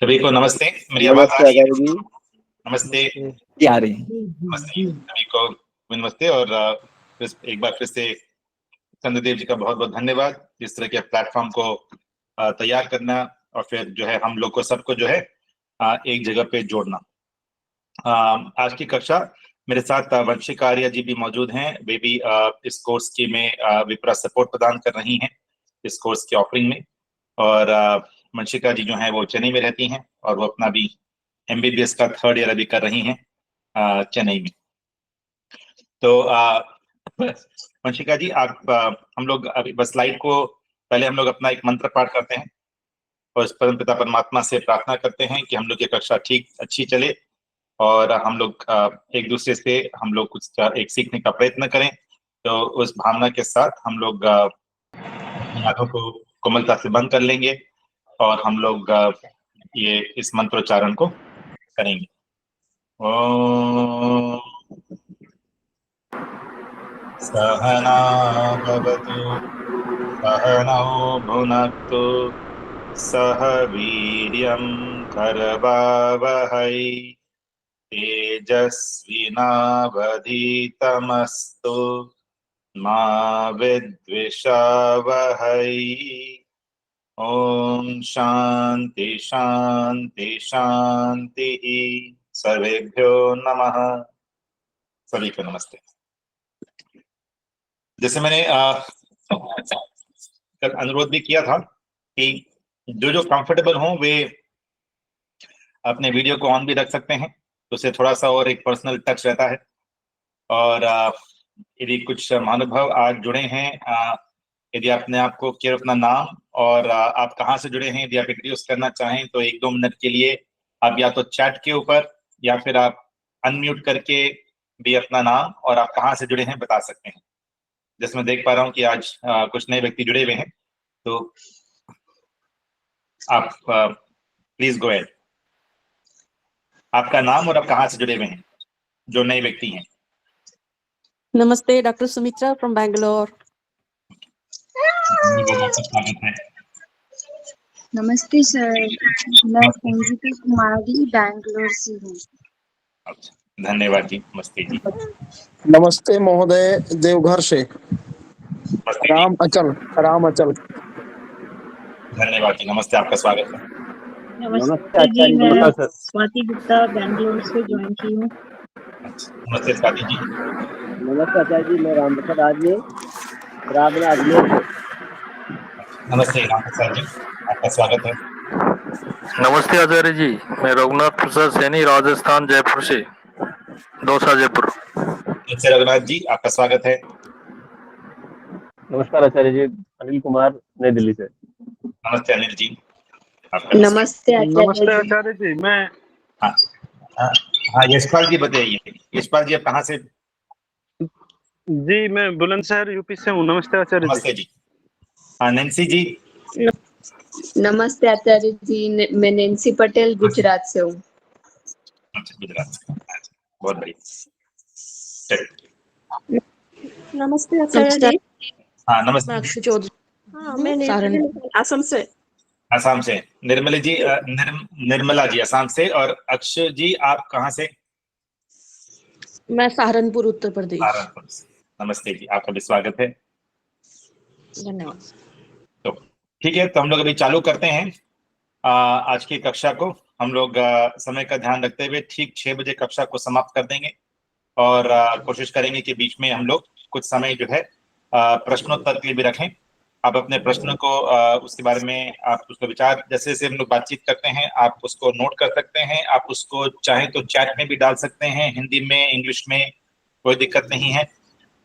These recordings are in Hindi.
सभी को नमस्ते। मेरी आवाज आ नमस्ते रही है? आचार्य जी। नमस्ते। आ रही है। नमस्ते सभी को नमस्ते। और एक बार फिर से चंद्रदेव जी का बहुत बहुत धन्यवाद इस तरह के प्लेटफॉर्म को तैयार करना और फिर जो है हम लोग को सबको जो है एक जगह पे जोड़ना। आज की कक्षा मेरे साथ वंशिक आर्य जी भी मौजूद हैं। वे भी इस कोर्स की में विप्रा सपोर्ट प्रदान कर रही हैं इस कोर्स की ऑफरिंग में। और वंशिका जी जो हैं वो चेन्नई में रहती हैं और वो अपना भी MBBS का 3rd ईयर अभी कर रही हैं चेन्नई में। तो वंशिका जी आप हम लोग अभी बस स्लाइड को पहले हम लोग अपना एक मंत्र पाठ करते हैं और इस परमपिता परमात्मा से प्रार्थना करते हैं कि हम लोग की कक्षा ठीक अच्छी चले और हम लोग एक दूसरे से हम लोग कुछ एक सीखने का प्रयत्न करें। तो उस भावना के साथ हम लोग अपनी आंखों को कोमलता से बंद कर लेंगे और हम लोग ये इस मंत्रोच्चारण को करेंगे। ओम सहना भवतु सहनौ भुनक्तु सह वीर्यं करवावहै तेजस्विनावधीतमस्तु मा विद्विषावहै। ओम शांति शांति शांति। सर्वेभ्यो नमः। सभी को नमस्ते। जैसे मैंने कल अनुरोध भी किया था कि जो कंफर्टेबल हों वे अपने वीडियो को ऑन भी रख सकते हैं, तो उससे थोड़ा सा और एक पर्सनल टच रहता है। और यदि कुछ महानुभाव आज जुड़े हैं, यदि आपने आपको केवल अपना नाम और आप कहाँ से जुड़े हैं यदि आप इंट्रोड्यूस करना चाहें तो 1-2 मिनट के लिए आप या तो चैट के ऊपर या फिर आप अनम्यूट करके भी अपना नाम और आप कहाँ से जुड़े हैं बता सकते हैं। जैसे मैं देख पा रहा हूँ कि आज कुछ नए व्यक्ति जुड़े हुए हैं, तो आप प्लीज गो अहेड। आपका नाम और आप कहाँ से जुड़े हुए हैं जो नए व्यक्ति हैं। नमस्ते, डॉक्टर सुमित्रा फ्रॉम बैंगलोर। स्वागत है। नमस्ते सर, मैं संगीता कुमारी बैंगलोर से हूँ। अच्छा, धन्यवाद जी। नमस्ते जी। नमस्ते महोदय, देवघर से नमस्ते राम अचल। धन्यवाद जी। नमस्ते, आपका स्वागत है। नमस्ते जी, मैं स्वाति गुप्ता बैंगलोर से ज्वाइन की हूँ। नमस्ते स्वाति जी। नमस्ते आचार्य जी, मैं राम प्रसाद आर्य रामला अजमेर से। नमस्ते राम प्रसाद जी, आपका स्वागत है। नमस्ते आचार्य जी, मैं रघुनाथ प्रसाद सैनी राजस्थान जयपुर से, दौसा जयपुर। नमस्ते रघुनाथ जी, आपका स्वागत है। नमस्कार आचार्य जी, अनिल कुमार नई दिल्ली से। नमस्ते अनिल जी, आपका नमस्ते आचार्य जी। मैं हाँ यशपाल जी बताइए। यशपाल जी आप कहाँ से? जी मैं बुलंदशहर यूपी से हूँ। नमस्ते आचार्य जी। नमस्ते जी। हाँ नैन्सी जी। नमस्ते आचार्य जी, मैं नैन्सी पटेल गुजरात से हूँ। अच्छा, गुजरात से। बहुत बढ़िया। नमस्ते आचार्य जी। हाँ नमस्ते। मैं अक्षय चौधरी। हाँ, मैं असम से। आसाम से। निर्मला जी निर्मला जी असम से। और अक्षय जी आप कहाँ से? मैं सहारनपुर उत्तर प्रदेश। सहारनपुर से। नमस्ते जी, आपका भी स्वागत है। धन्यवाद। तो ठीक है, तो हम लोग अभी चालू करते हैं आज की कक्षा को। हम लोग समय का ध्यान रखते हुए ठीक 6 बजे कक्षा को समाप्त कर देंगे और कोशिश करेंगे कि बीच में हम लोग कुछ समय जो है प्रश्नोत्तर के लिए भी रखें। आप अपने प्रश्नों को उसके बारे में आप उसका विचार जैसे जैसे हम लोग बातचीत करते हैं आप उसको नोट कर सकते हैं। आप उसको चाहे तो चैट में भी डाल सकते हैं, हिंदी में, इंग्लिश में, कोई दिक्कत नहीं है।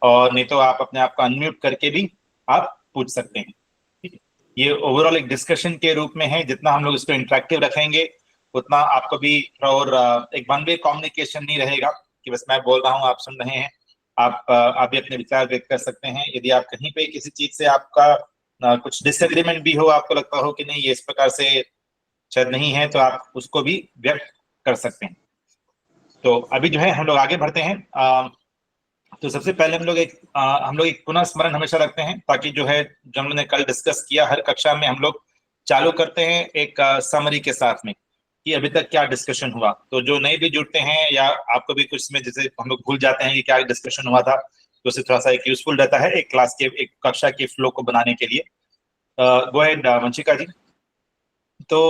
और नहीं तो आप अपने आप को अनम्यूट करके भी आप पूछ सकते हैं। ठीक है, ये ओवरऑल एक डिस्कशन के रूप में है। जितना हम लोग इसको इंटरेक्टिव रखेंगे उतना आपको भी और एक वन वे कम्युनिकेशन नहीं रहेगा कि बस मैं बोल रहा हूँ आप सुन रहे हैं। आप भी अपने विचार व्यक्त कर सकते हैं। यदि आप कहीं पे किसी चीज से आपका कुछ डिसएग्रीमेंट भी हो, आपको लगता हो कि नहीं ये इस प्रकार से शायद नहीं है, तो आप उसको भी व्यक्त कर सकते हैं। तो अभी जो है हम लोग आगे बढ़ते हैं। तो सबसे पहले हम लोग एक पुनः स्मरण हमेशा रखते हैं ताकि जो है जो हमने कल डिस्कस किया हर कक्षा में हम लोग चालू करते हैं एक समरी के साथ में कि अभी तक क्या डिस्कशन हुआ। तो जो नए भी जुड़ते हैं या आपको भी कुछ में जैसे हम लोग भूल जाते हैं कि क्या डिस्कशन हुआ था, तो उससे थोड़ा सा एक यूजफुल रहता है एक क्लास के एक कक्षा के फ्लो को बनाने के लिए। गो अहेड वंशिका जी। तो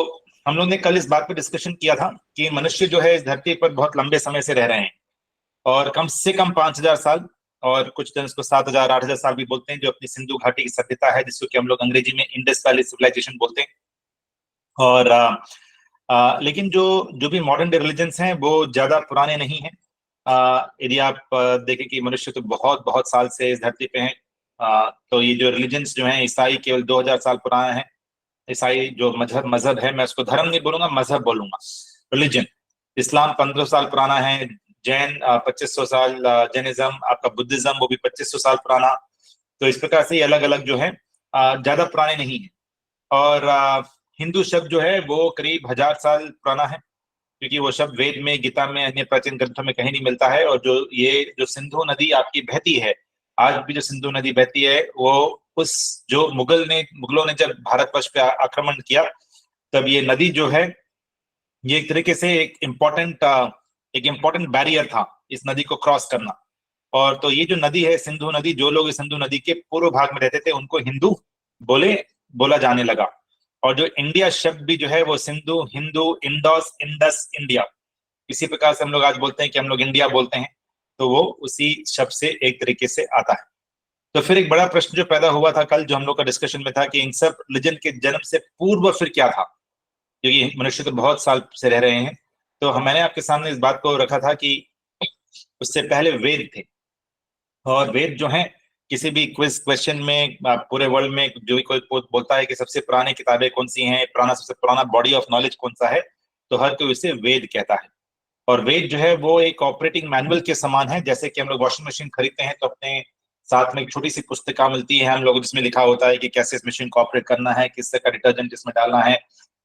हम लोग ने कल इस बात पे डिस्कशन किया था कि मनुष्य जो है इस धरती पर बहुत लंबे समय से रह रहे हैं, और कम से कम 5000 साल, और कुछ जन इसको 7000 8000 साल भी बोलते हैं, जो अपनी सिंधु घाटी की सभ्यता है, जिसको कि हम लोग अंग्रेजी में इंडस वैली सिविलाइजेशन बोलते हैं। और लेकिन जो भी मॉडर्न डे रिलीजन्स हैं वो ज्यादा पुराने नहीं हैं। यदि आप देखें कि मनुष्य तो बहुत बहुत साल से इस धरती पे हैं, तो ये जो रिलीजन्स जो हैं, ईसाई केवल 2000 साल पुराना है। ईसाई जो मजहब है, मैं उसको धर्म नहीं बोलूंगा, मजहब बोलूंगा, रिलीजन। इस्लाम 1500 साल पुराना है, जैन 2500 साल, जैनिज्म आपका बुद्धिज्म वो भी 2500 साल पुराना। तो इस प्रकार से अलग अलग जो है ज्यादा पुराने नहीं है। और हिंदू शब्द जो है वो करीब 1000 साल पुराना है, क्योंकि वो शब्द वेद में, गीता में, अन्य प्राचीन ग्रंथों में कहीं नहीं मिलता है। और जो सिंधु नदी आपकी बहती है, आज भी जो सिंधु नदी बहती है, वो उस जो मुगलों ने जब भारतवर्ष पे आक्रमण किया, तब ये नदी जो है, ये एक तरीके से एक इम्पोर्टेंट बैरियर था इस नदी को क्रॉस करना। और तो ये जो नदी है सिंधु नदी, जो लोग इस सिंधु नदी के पूर्व भाग में रहते थे उनको हिंदू बोला जाने लगा। और जो इंडिया शब्द भी जो है वो सिंधु, हिंदू, इंडस, इंडिया, इसी प्रकार से हम लोग आज बोलते हैं कि हम लोग इंडिया बोलते हैं, तो वो उसी शब्द से एक तरीके से आता है। तो फिर एक बड़ा प्रश्न जो पैदा हुआ था कल, जो हम लोग का डिस्कशन में था, कि इन सब रिलीजन के जन्म से पूर्व फिर क्या था, क्योंकि मनुष्य तो बहुत साल से रह रहे हैं। तो मैंने आपके सामने इस बात को रखा था कि उससे पहले वेद थे। और वेद जो है, किसी भी क्वेश्चन में पूरे वर्ल्ड में जो भी कोई बोलता है कि सबसे पुरानी किताबें कौन सी हैं, सबसे पुराना बॉडी ऑफ नॉलेज कौन सा है, तो हर कोई उसे वेद कहता है। और वेद जो है वो एक ऑपरेटिंग मैनुअल के समान है। जैसे कि हम लोग वॉशिंग मशीन खरीदते हैं तो अपने साथ में एक छोटी सी पुस्तिका मिलती है हम लोग, जिसमें लिखा होता है कि कैसे इस मशीन को ऑपरेट करना है, किस तरह का डिटर्जेंट इसमें डालना है,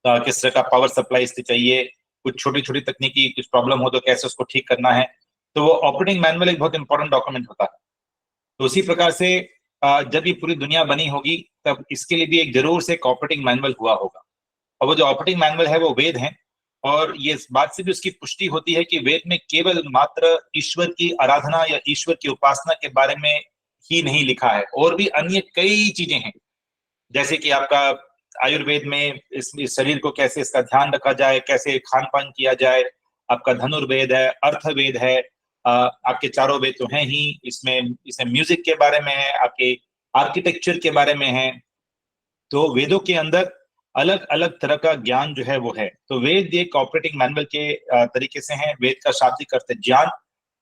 किस तरह का पावर सप्लाई इससे चाहिए, कुछ छोटी छोटी तकनीकी कुछ प्रॉब्लम हो तो कैसे उसको ठीक करना है। तो वो ऑपरेटिंग मैनुअल एक बहुत इंपॉर्टेंट डॉक्यूमेंट होता है। तो उसी प्रकार से जब ये पूरी दुनिया बनी होगी तब इसके लिए भी एक जरूर से ऑपरेटिंग मैनुअल हुआ होगा। और वो जो ऑपरेटिंग मैनुअल है वो वेद है। और ये इस बात से भी उसकी पुष्टि होती है कि वेद में केवल मात्र ईश्वर की आराधना या ईश्वर की उपासना के बारे में ही नहीं लिखा है, और भी अन्य कई चीजें हैं। जैसे कि आपका आयुर्वेद में इस शरीर को कैसे इसका ध्यान रखा जाए, कैसे खान पान किया जाए, आपका धनुर्वेद है, अर्थवेद है, आपके चारों वेद तो हैं ही, इसमें म्यूजिक के बारे में है, आपके आर्किटेक्चर के बारे में है। तो वेदों के अंदर अलग अलग तरह का ज्ञान जो है वो है। तो वेद एक ऑपरेटिंग मैनुअल के तरीके से है। वेद का शाब्दिक अर्थ है ज्ञान।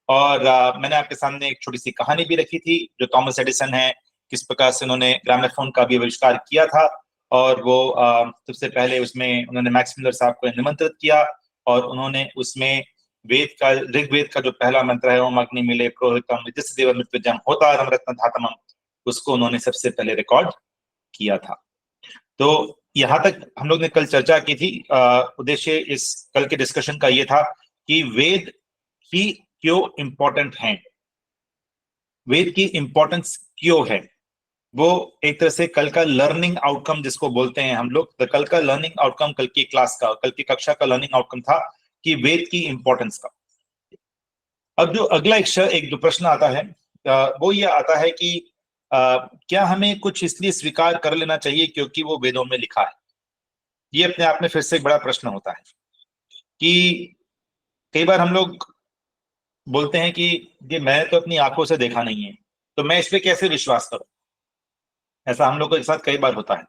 और मैंने आपके सामने एक छोटी सी कहानी भी रखी थी, जो थॉमस एडिसन है, किस प्रकार से उन्होंने ग्रामोफोन का भी आविष्कार किया था। और वो सबसे पहले उसमें उन्होंने मैक्स मिलर साहब को निमंत्रित किया, और उन्होंने उसमें ऋग्वेद का जो पहला मंत्र है, ओम अग्नि मिले प्रोहितम जिस देव मृत्युजम होता रत्न धातमम, उसको उन्होंने सबसे पहले रिकॉर्ड किया था। तो यहाँ तक हम लोग ने कल चर्चा की थी। उद्देश्य इस कल के डिस्कशन का ये था कि वेद ही क्यों इंपॉर्टेंट हैं, वेद की इंपॉर्टेंस क्यों है। वो एक तरह से कल का लर्निंग आउटकम जिसको बोलते हैं हम लोग, तो कल का लर्निंग आउटकम, कल की क्लास का, कल की कक्षा का लर्निंग आउटकम था कि वेद की इंपॉर्टेंस का। अब जो अगला एक जो प्रश्न आता है वो ये आता है कि क्या हमें कुछ इसलिए स्वीकार कर लेना चाहिए क्योंकि वो वेदों में लिखा है। ये अपने आप में फिर से एक बड़ा प्रश्न होता है कि कई बार हम लोग बोलते हैं कि ये मैंने तो अपनी आंखों से देखा नहीं है, तो मैं इस पे कैसे विश्वास करूं। ऐसा हम लोग के साथ कई बार होता है।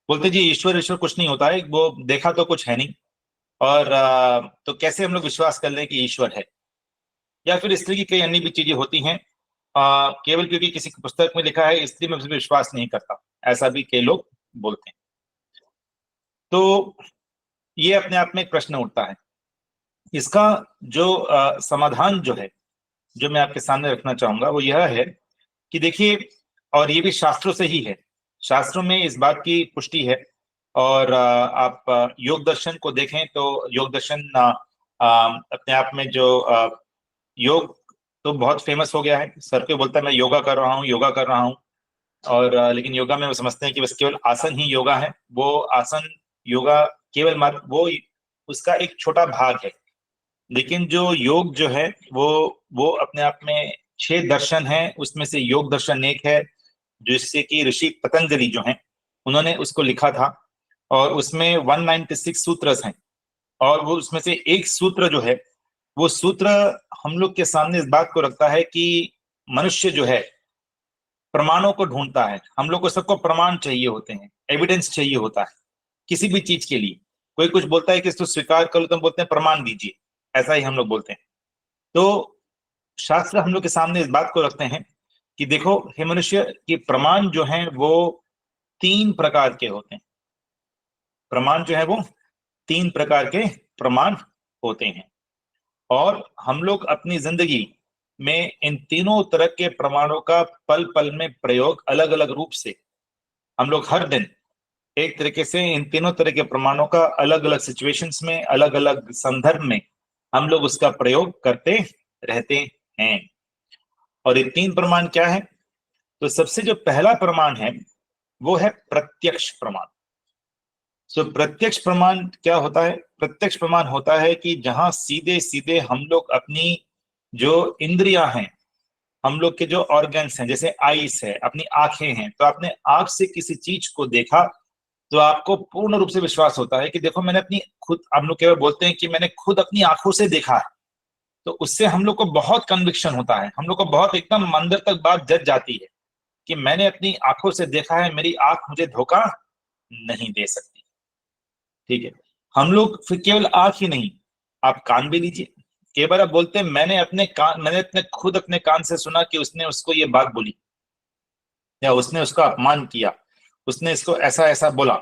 बोलते जी ईश्वर कुछ नहीं होता है, वो देखा तो कुछ है नहीं, और तो कैसे हम लोग विश्वास कर लें कि ईश्वर है। या फिर इस तरह की कई अन्य भी चीजें होती हैं, केवल क्योंकि किसी पुस्तक में लिखा है इसलिए मैं उस पर विश्वास नहीं करता, ऐसा भी कई लोग बोलते हैं। तो ये अपने आप में एक प्रश्न उठता है। इसका जो समाधान जो है, जो मैं आपके सामने रखना चाहूंगा, वो यह है कि देखिए, और ये भी शास्त्रों से ही है, शास्त्रों में इस बात की पुष्टि है। और आप योग दर्शन को देखें तो योग दर्शन अपने आप में जो योग तो बहुत फेमस हो गया है। सर को बोलता है मैं योगा कर रहा हूँ, और लेकिन योगा में वो समझते हैं कि बस केवल आसन ही योगा है। वो आसन योगा केवल वो उसका एक छोटा भाग है। लेकिन जो योग जो है वो अपने आप में 6 दर्शन है, उसमें से योग दर्शन एक है, जिससे कि ऋषि पतंजलि जो हैं उन्होंने उसको लिखा था, और उसमें 196 सूत्र हैं। और वो उसमें से एक सूत्र जो है, वो सूत्र हम लोग के सामने इस बात को रखता है कि मनुष्य जो है प्रमाणों को ढूंढता है। हम लोग को सबको प्रमाण चाहिए होते हैं, एविडेंस चाहिए होता है किसी भी चीज के लिए। कोई कुछ बोलता है कि इसको स्वीकार कर लो, तो हम बोलते हैं प्रमाण दीजिए, ऐसा ही हम लोग बोलते हैं। तो शास्त्र हम लोग के सामने इस बात को रखते हैं कि देखो हे मनुष्य, कि प्रमाण जो हैं वो 3 प्रकार के होते हैं। प्रमाण जो है वो 3 प्रकार के प्रमाण होते हैं, और हम लोग अपनी जिंदगी में इन तीनों तरह के प्रमाणों का पल पल में प्रयोग अलग अलग रूप से हम लोग हर दिन एक तरीके से इन तीनों तरह के प्रमाणों का अलग अलग सिचुएशंस में, अलग अलग संदर्भ में हम लोग उसका प्रयोग करते रहते हैं। और ये 3 प्रमाण क्या है? तो सबसे जो पहला प्रमाण है वो है प्रत्यक्ष प्रमाण। सो प्रत्यक्ष प्रमाण क्या होता है? प्रत्यक्ष प्रमाण होता है कि जहां सीधे सीधे हम लोग अपनी जो इंद्रियां हैं, हम लोग के जो ऑर्गन्स हैं, जैसे आईज है, अपनी आंखें हैं, तो आपने आंख से किसी चीज को देखा तो आपको पूर्ण रूप से विश्वास होता है कि देखो मैंने अपनी खुद, हम लोग केवल बोलते हैं कि मैंने खुद अपनी आंखों से देखा है, तो उससे हम लोग को बहुत कन्विक्शन होता है, हम लोग को बहुत एकदम अंदर तक बात जज जाती है कि मैंने अपनी आंखों से देखा है, मेरी आंख मुझे धोखा नहीं दे सकती। ठीक है, हम लोग फिर केवल आंख ही नहीं, आप कान भी लीजिए। कई बार आप बोलते हैं मैंने अपने खुद अपने कान से सुना कि उसने उसको ये बात बोली, या उसने उसका अपमान किया, उसने इसको ऐसा ऐसा बोला,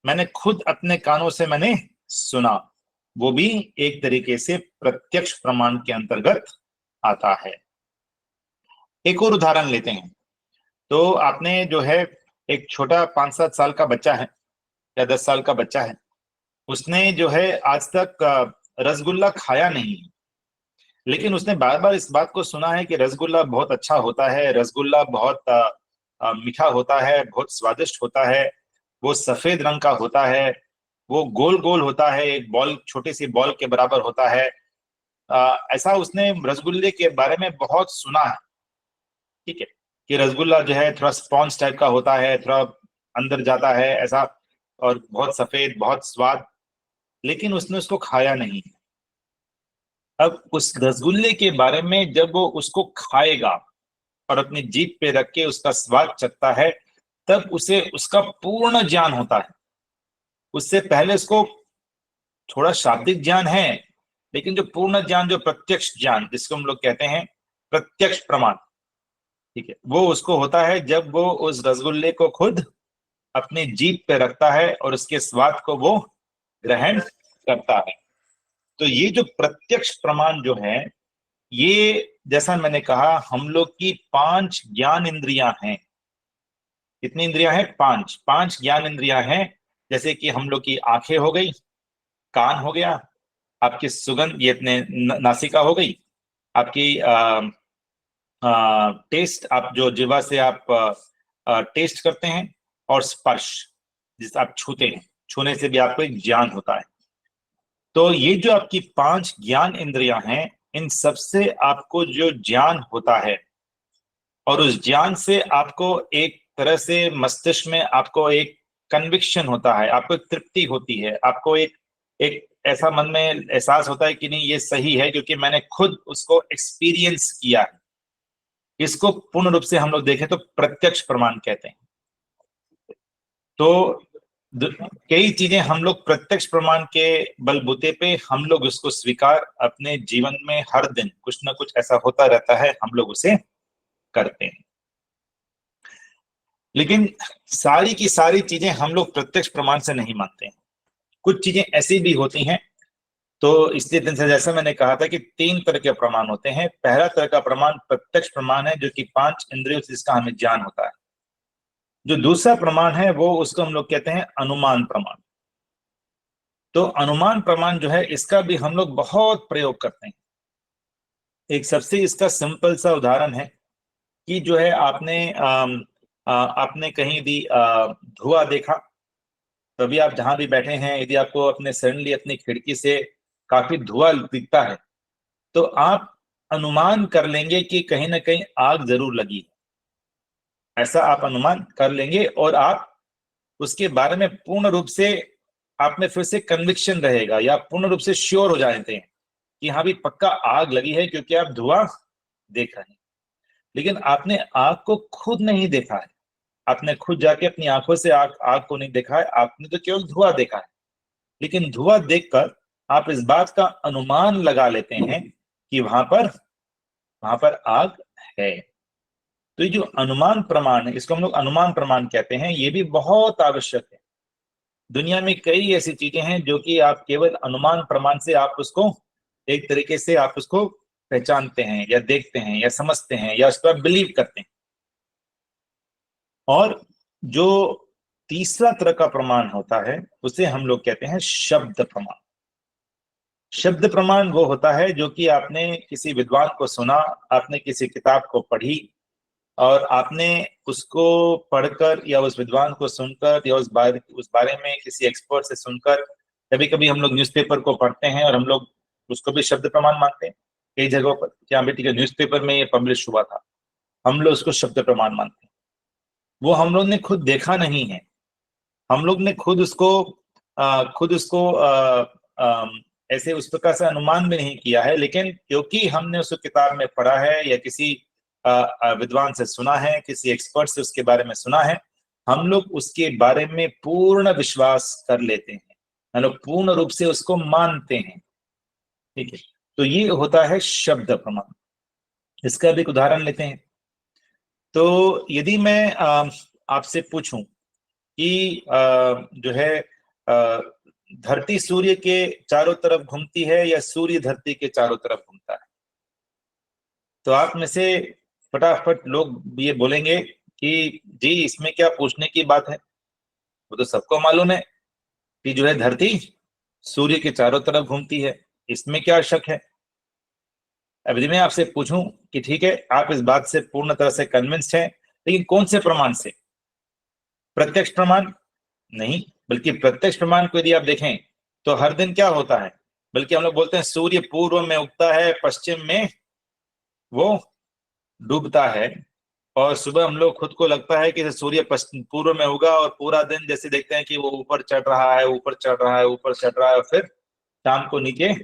मैंने खुद अपने कानों से मैंने सुना। वो भी एक तरीके से प्रत्यक्ष प्रमाण के अंतर्गत आता है। एक और उदाहरण लेते हैं। तो आपने जो है एक छोटा 5-7 साल का बच्चा है या 10 साल का बच्चा है, उसने जो है आज तक रसगुल्ला खाया नहीं, लेकिन उसने बार बार इस बात को सुना है कि रसगुल्ला बहुत अच्छा होता है, रसगुल्ला बहुत मीठा होता है, बहुत स्वादिष्ट होता है, वो सफेद रंग का होता है, वो गोल गोल होता है, एक बॉल, छोटी सी बॉल के बराबर होता है। ऐसा उसने रसगुल्ले के बारे में बहुत सुना है। ठीक है, कि रसगुल्ला जो है थोड़ा स्पॉन्ज टाइप का होता है, थोड़ा अंदर जाता है ऐसा, और बहुत सफेद, बहुत स्वाद, लेकिन उसने उसको खाया नहीं। अब उस रसगुल्ले के बारे में जब वो उसको खाएगा और अपनी जीभ पे रख के उसका स्वाद चखता है, तब उसे उसका पूर्ण ज्ञान होता है। उससे पहले उसको थोड़ा शाब्दिक ज्ञान है, लेकिन जो पूर्ण ज्ञान, जो प्रत्यक्ष ज्ञान जिसको हम लोग कहते हैं प्रत्यक्ष प्रमाण, ठीक है, वो उसको होता है जब वो उस रसगुल्ले को खुद अपनी जीभ पे रखता है और उसके स्वाद को वो ग्रहण करता है। तो ये जो प्रत्यक्ष प्रमाण जो है, ये जैसा मैंने कहा हम लोग की 5 ज्ञान इंद्रियां हैं। कितनी इंद्रियां हैं? 5 ज्ञान इंद्रियां हैं। जैसे कि हम लोग की आंखें हो गई, कान हो गया, आपकी सुगंध, ये अपने नासिका हो गई, आपकी टेस्ट, आप जो जीवा से आप टेस्ट करते हैं, और स्पर्श जिसे आप छूते हैं, छूने से भी आपको एक ज्ञान होता है। तो ये जो आपकी 5 ज्ञान इंद्रियां हैं, इन सबसे आपको जो ज्ञान होता है, और उस ज्ञान से आपको एक तरह से मस्तिष्क में आपको एक कन्विक्शन होता है, आपको एक तृप्ति होती है, आपको एक ऐसा मन में एहसास होता है कि नहीं ये सही है, क्योंकि मैंने खुद उसको एक्सपीरियंस किया है। इसको पूर्ण रूप से हम लोग देखें तो प्रत्यक्ष प्रमाण कहते हैं। तो कई चीजें हम लोग प्रत्यक्ष प्रमाण के बलबूते पे हम लोग उसको स्वीकार अपने जीवन में हर दिन कुछ ना कुछ ऐसा होता रहता है, हम लोग उसे करते हैं। लेकिन सारी की सारी चीजें हम लोग प्रत्यक्ष प्रमाण से नहीं मानते हैं। कुछ चीजें ऐसी भी होती हैं। तो इसलिए दिन से जैसा मैंने कहा था कि 3 तरह के प्रमाण होते हैं। पहला तरह का प्रमाण प्रत्यक्ष प्रमाण है, जो कि 5 इंद्रियों से जिसका हमें ज्ञान होता है। जो दूसरा प्रमाण है वो उसको हम लोग कहते हैं अनुमान प्रमाण। तो अनुमान प्रमाण जो है, इसका भी हम लोग बहुत प्रयोग करते हैं। एक सबसे इसका सिंपल सा उदाहरण है कि जो है आपने कहीं भी धुआं देखा, तो अभी आप जहां भी बैठे हैं, यदि आपको अपने सडनली अपनी खिड़की से काफी धुआं दिखता है तो आप अनुमान कर लेंगे कि कहीं ना कहीं आग जरूर लगी है। ऐसा आप अनुमान कर लेंगे और आप उसके बारे में पूर्ण रूप से आप में फिर से कन्विक्शन रहेगा या पूर्ण रूप से श्योर हो जाते हैं कि हाँ भी पक्का आग लगी है, क्योंकि आप धुआं देख रहे हैं। लेकिन आपने आग को खुद नहीं देखा है, आपने खुद जाके अपनी आंखों से आग को नहीं देखा है, आपने तो केवल धुआं देखा है। लेकिन धुआं देखकर आप इस बात का अनुमान लगा लेते हैं कि वहां पर आग है। तो ये जो अनुमान प्रमाण है, इसको हम लोग अनुमान प्रमाण कहते हैं, ये भी बहुत आवश्यक है। दुनिया में कई ऐसी चीजें हैं जो कि आप केवल अनुमान प्रमाण से आप उसको एक तरीके से आप उसको पहचानते हैं या देखते हैं या समझते हैं या उस पर बिलीव करते हैं। और जो तीसरा तरह का प्रमाण होता है उसे हम लोग कहते हैं शब्द प्रमाण। शब्द प्रमाण वो होता है जो कि आपने किसी विद्वान को सुना, आपने किसी किताब को पढ़ी और आपने उसको पढ़कर या उस विद्वान को सुनकर या उस बारे में किसी एक्सपर्ट से सुनकर, कभी कभी हम लोग न्यूज़पेपर को पढ़ते हैं और हम लोग उसको भी शब्द प्रमाण मानते हैं कई जगहों पर। क्या बेटी का न्यूज़पेपर में ये पब्लिश हुआ था, हम लोग उसको शब्द प्रमाण मानते हैं। वो हम लोग ने खुद देखा नहीं है, हम लोग ने खुद उसको ऐसे उस प्रकार से अनुमान भी नहीं किया है, लेकिन क्योंकि हमने उसको किताब में पढ़ा है या किसी विद्वान से सुना है, किसी एक्सपर्ट से उसके बारे में सुना है, हम लोग उसके बारे में पूर्ण विश्वास कर लेते हैं, हम लोग पूर्ण रूप से उसको मानते हैं। ठीक है, तो ये होता है शब्द प्रमाण। इसका भी एक उदाहरण लेते हैं। तो यदि मैं आपसे पूछूं कि जो है धरती सूर्य के चारों तरफ घूमती है या सूर्य धरती के चारों तरफ घूमता है, तो आप में से फटाफट लोग ये बोलेंगे कि जी इसमें क्या पूछने की बात है, वो तो सबको मालूम है कि जो है धरती सूर्य के चारों तरफ घूमती है, इसमें क्या शक है। अब यदि मैं आपसे पूछूं कि ठीक है आप इस बात से पूर्ण तरह से कन्विंस्ड हैं, लेकिन कौन से प्रमाण से? प्रत्यक्ष प्रमाण नहीं, बल्कि प्रत्यक्ष प्रमाण को यदि आप देखें तो हर दिन क्या होता है, बल्कि हम लोग बोलते हैं सूर्य पूर्व में उगता है, पश्चिम में वो डूबता है। और सुबह हम लोग खुद को लगता है कि सूर्य पूर्व में उगा और पूरा दिन जैसे देखते हैं कि वो ऊपर चढ़ रहा है, ऊपर चढ़ रहा है, ऊपर चढ़ रहा है, और फिर शाम को नीचे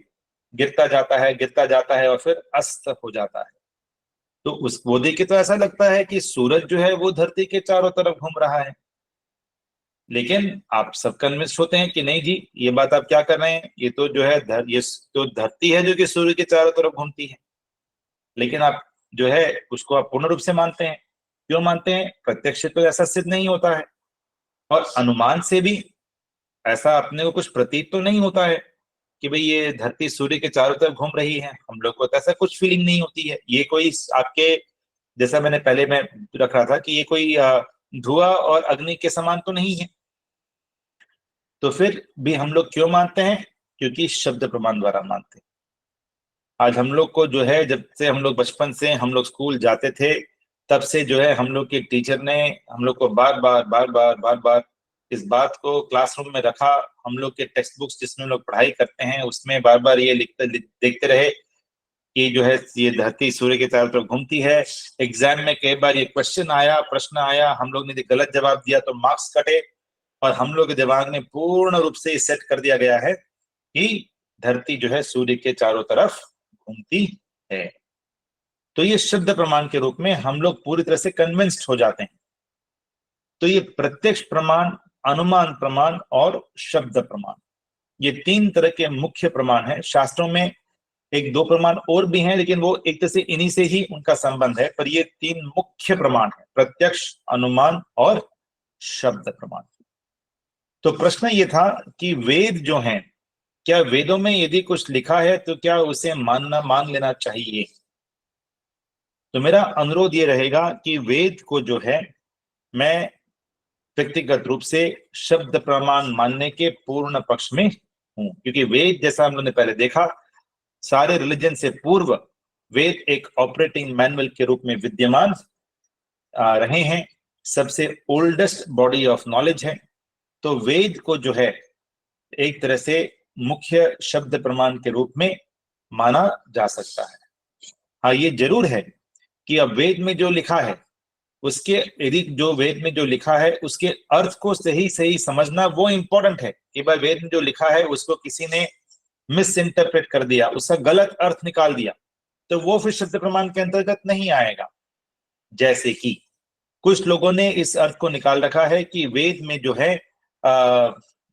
गिरता जाता है और फिर अस्त हो जाता है। तो वो देख के तो ऐसा लगता है कि सूरज जो है वो धरती के चारों तरफ घूम रहा है। लेकिन आप सब कन्विंस होते हैं कि नहीं जी ये बात आप क्या कर रहे हैं, ये तो जो है ये तो धरती है जो कि सूर्य के चारों तरफ घूमती है। लेकिन आप जो है उसको आप पूर्ण रूप से मानते हैं। क्यों मानते हैं? प्रत्यक्ष तो ऐसा सिद्ध नहीं होता है और अनुमान से भी ऐसा अपने को कुछ प्रतीत तो नहीं होता है कि भाई ये धरती सूर्य के चारों तरफ घूम रही है। हम लोग को तो ऐसा कुछ फीलिंग नहीं होती है। ये कोई आपके जैसा मैंने पहले में रख रहा था कि ये कोई धुआं और अग्नि के समान तो नहीं है। तो फिर भी हम लोग क्यों मानते हैं? क्योंकि शब्द प्रमाण द्वारा मानते हैं। आज हम लोग को जो है जब से हम लोग बचपन से हम लोग स्कूल जाते थे तब से जो है हम लोग के टीचर ने हम लोग को बार बार इस बात को क्लासरूम में रखा। हम लोग के टेक्स्ट बुक्स जिसमें लोग पढ़ाई करते हैं उसमें बार बार ये देखते रहे कि जो है ये धरती सूर्य के चारों तरफ घूमती है। एग्जाम में कई बार ये प्रश्न आया, हम लोग ने गलत जवाब दिया तो मार्क्स कटे और हम लोग के दिमाग में पूर्ण रूप से सेट कर दिया गया है कि धरती जो है सूर्य के चारों तरफ घूमती है। तो ये शब्द प्रमाण के रूप में हम लोग पूरी तरह से कन्विंस्ड हो जाते हैं। तो ये प्रत्यक्ष प्रमाण, अनुमान प्रमाण और शब्द प्रमाण, ये तीन तरह के मुख्य प्रमाण हैं। शास्त्रों में एक दो प्रमाण और भी हैं लेकिन वो एक तरह से इन्हीं से ही उनका संबंध है, पर ये तीन मुख्य प्रमाण है, प्रत्यक्ष, अनुमान और शब्द प्रमाण। तो प्रश्न ये था कि वेद जो हैं, क्या वेदों में यदि कुछ लिखा है तो क्या उसे मान लेना चाहिए? तो मेरा अनुरोध ये रहेगा कि वेद को जो है मैं व्यक्तिगत रूप से शब्द प्रमाण मानने के पूर्ण पक्ष में हूं, क्योंकि वेद जैसा हम लोगों ने पहले देखा सारे रिलीजन से पूर्व वेद एक ऑपरेटिंग मैनुअल के रूप में विद्यमान रहे हैं, सबसे ओल्डेस्ट बॉडी ऑफ नॉलेज है। तो वेद को जो है एक तरह से मुख्य शब्द प्रमाण के रूप में माना जा सकता है। हाँ, ये जरूर है कि अब वेद में जो लिखा है उसके यदि जो वेद में जो लिखा है उसके अर्थ को सही सही समझना वो इंपॉर्टेंट है कि भाई वेद में जो लिखा है उसको किसी ने मिस इंटरप्रेट कर दिया, उसका गलत अर्थ निकाल दिया, तो वो फिर शब्द प्रमाण के अंतर्गत नहीं आएगा। जैसे कि कुछ लोगों ने इस अर्थ को निकाल रखा है कि वेद में जो है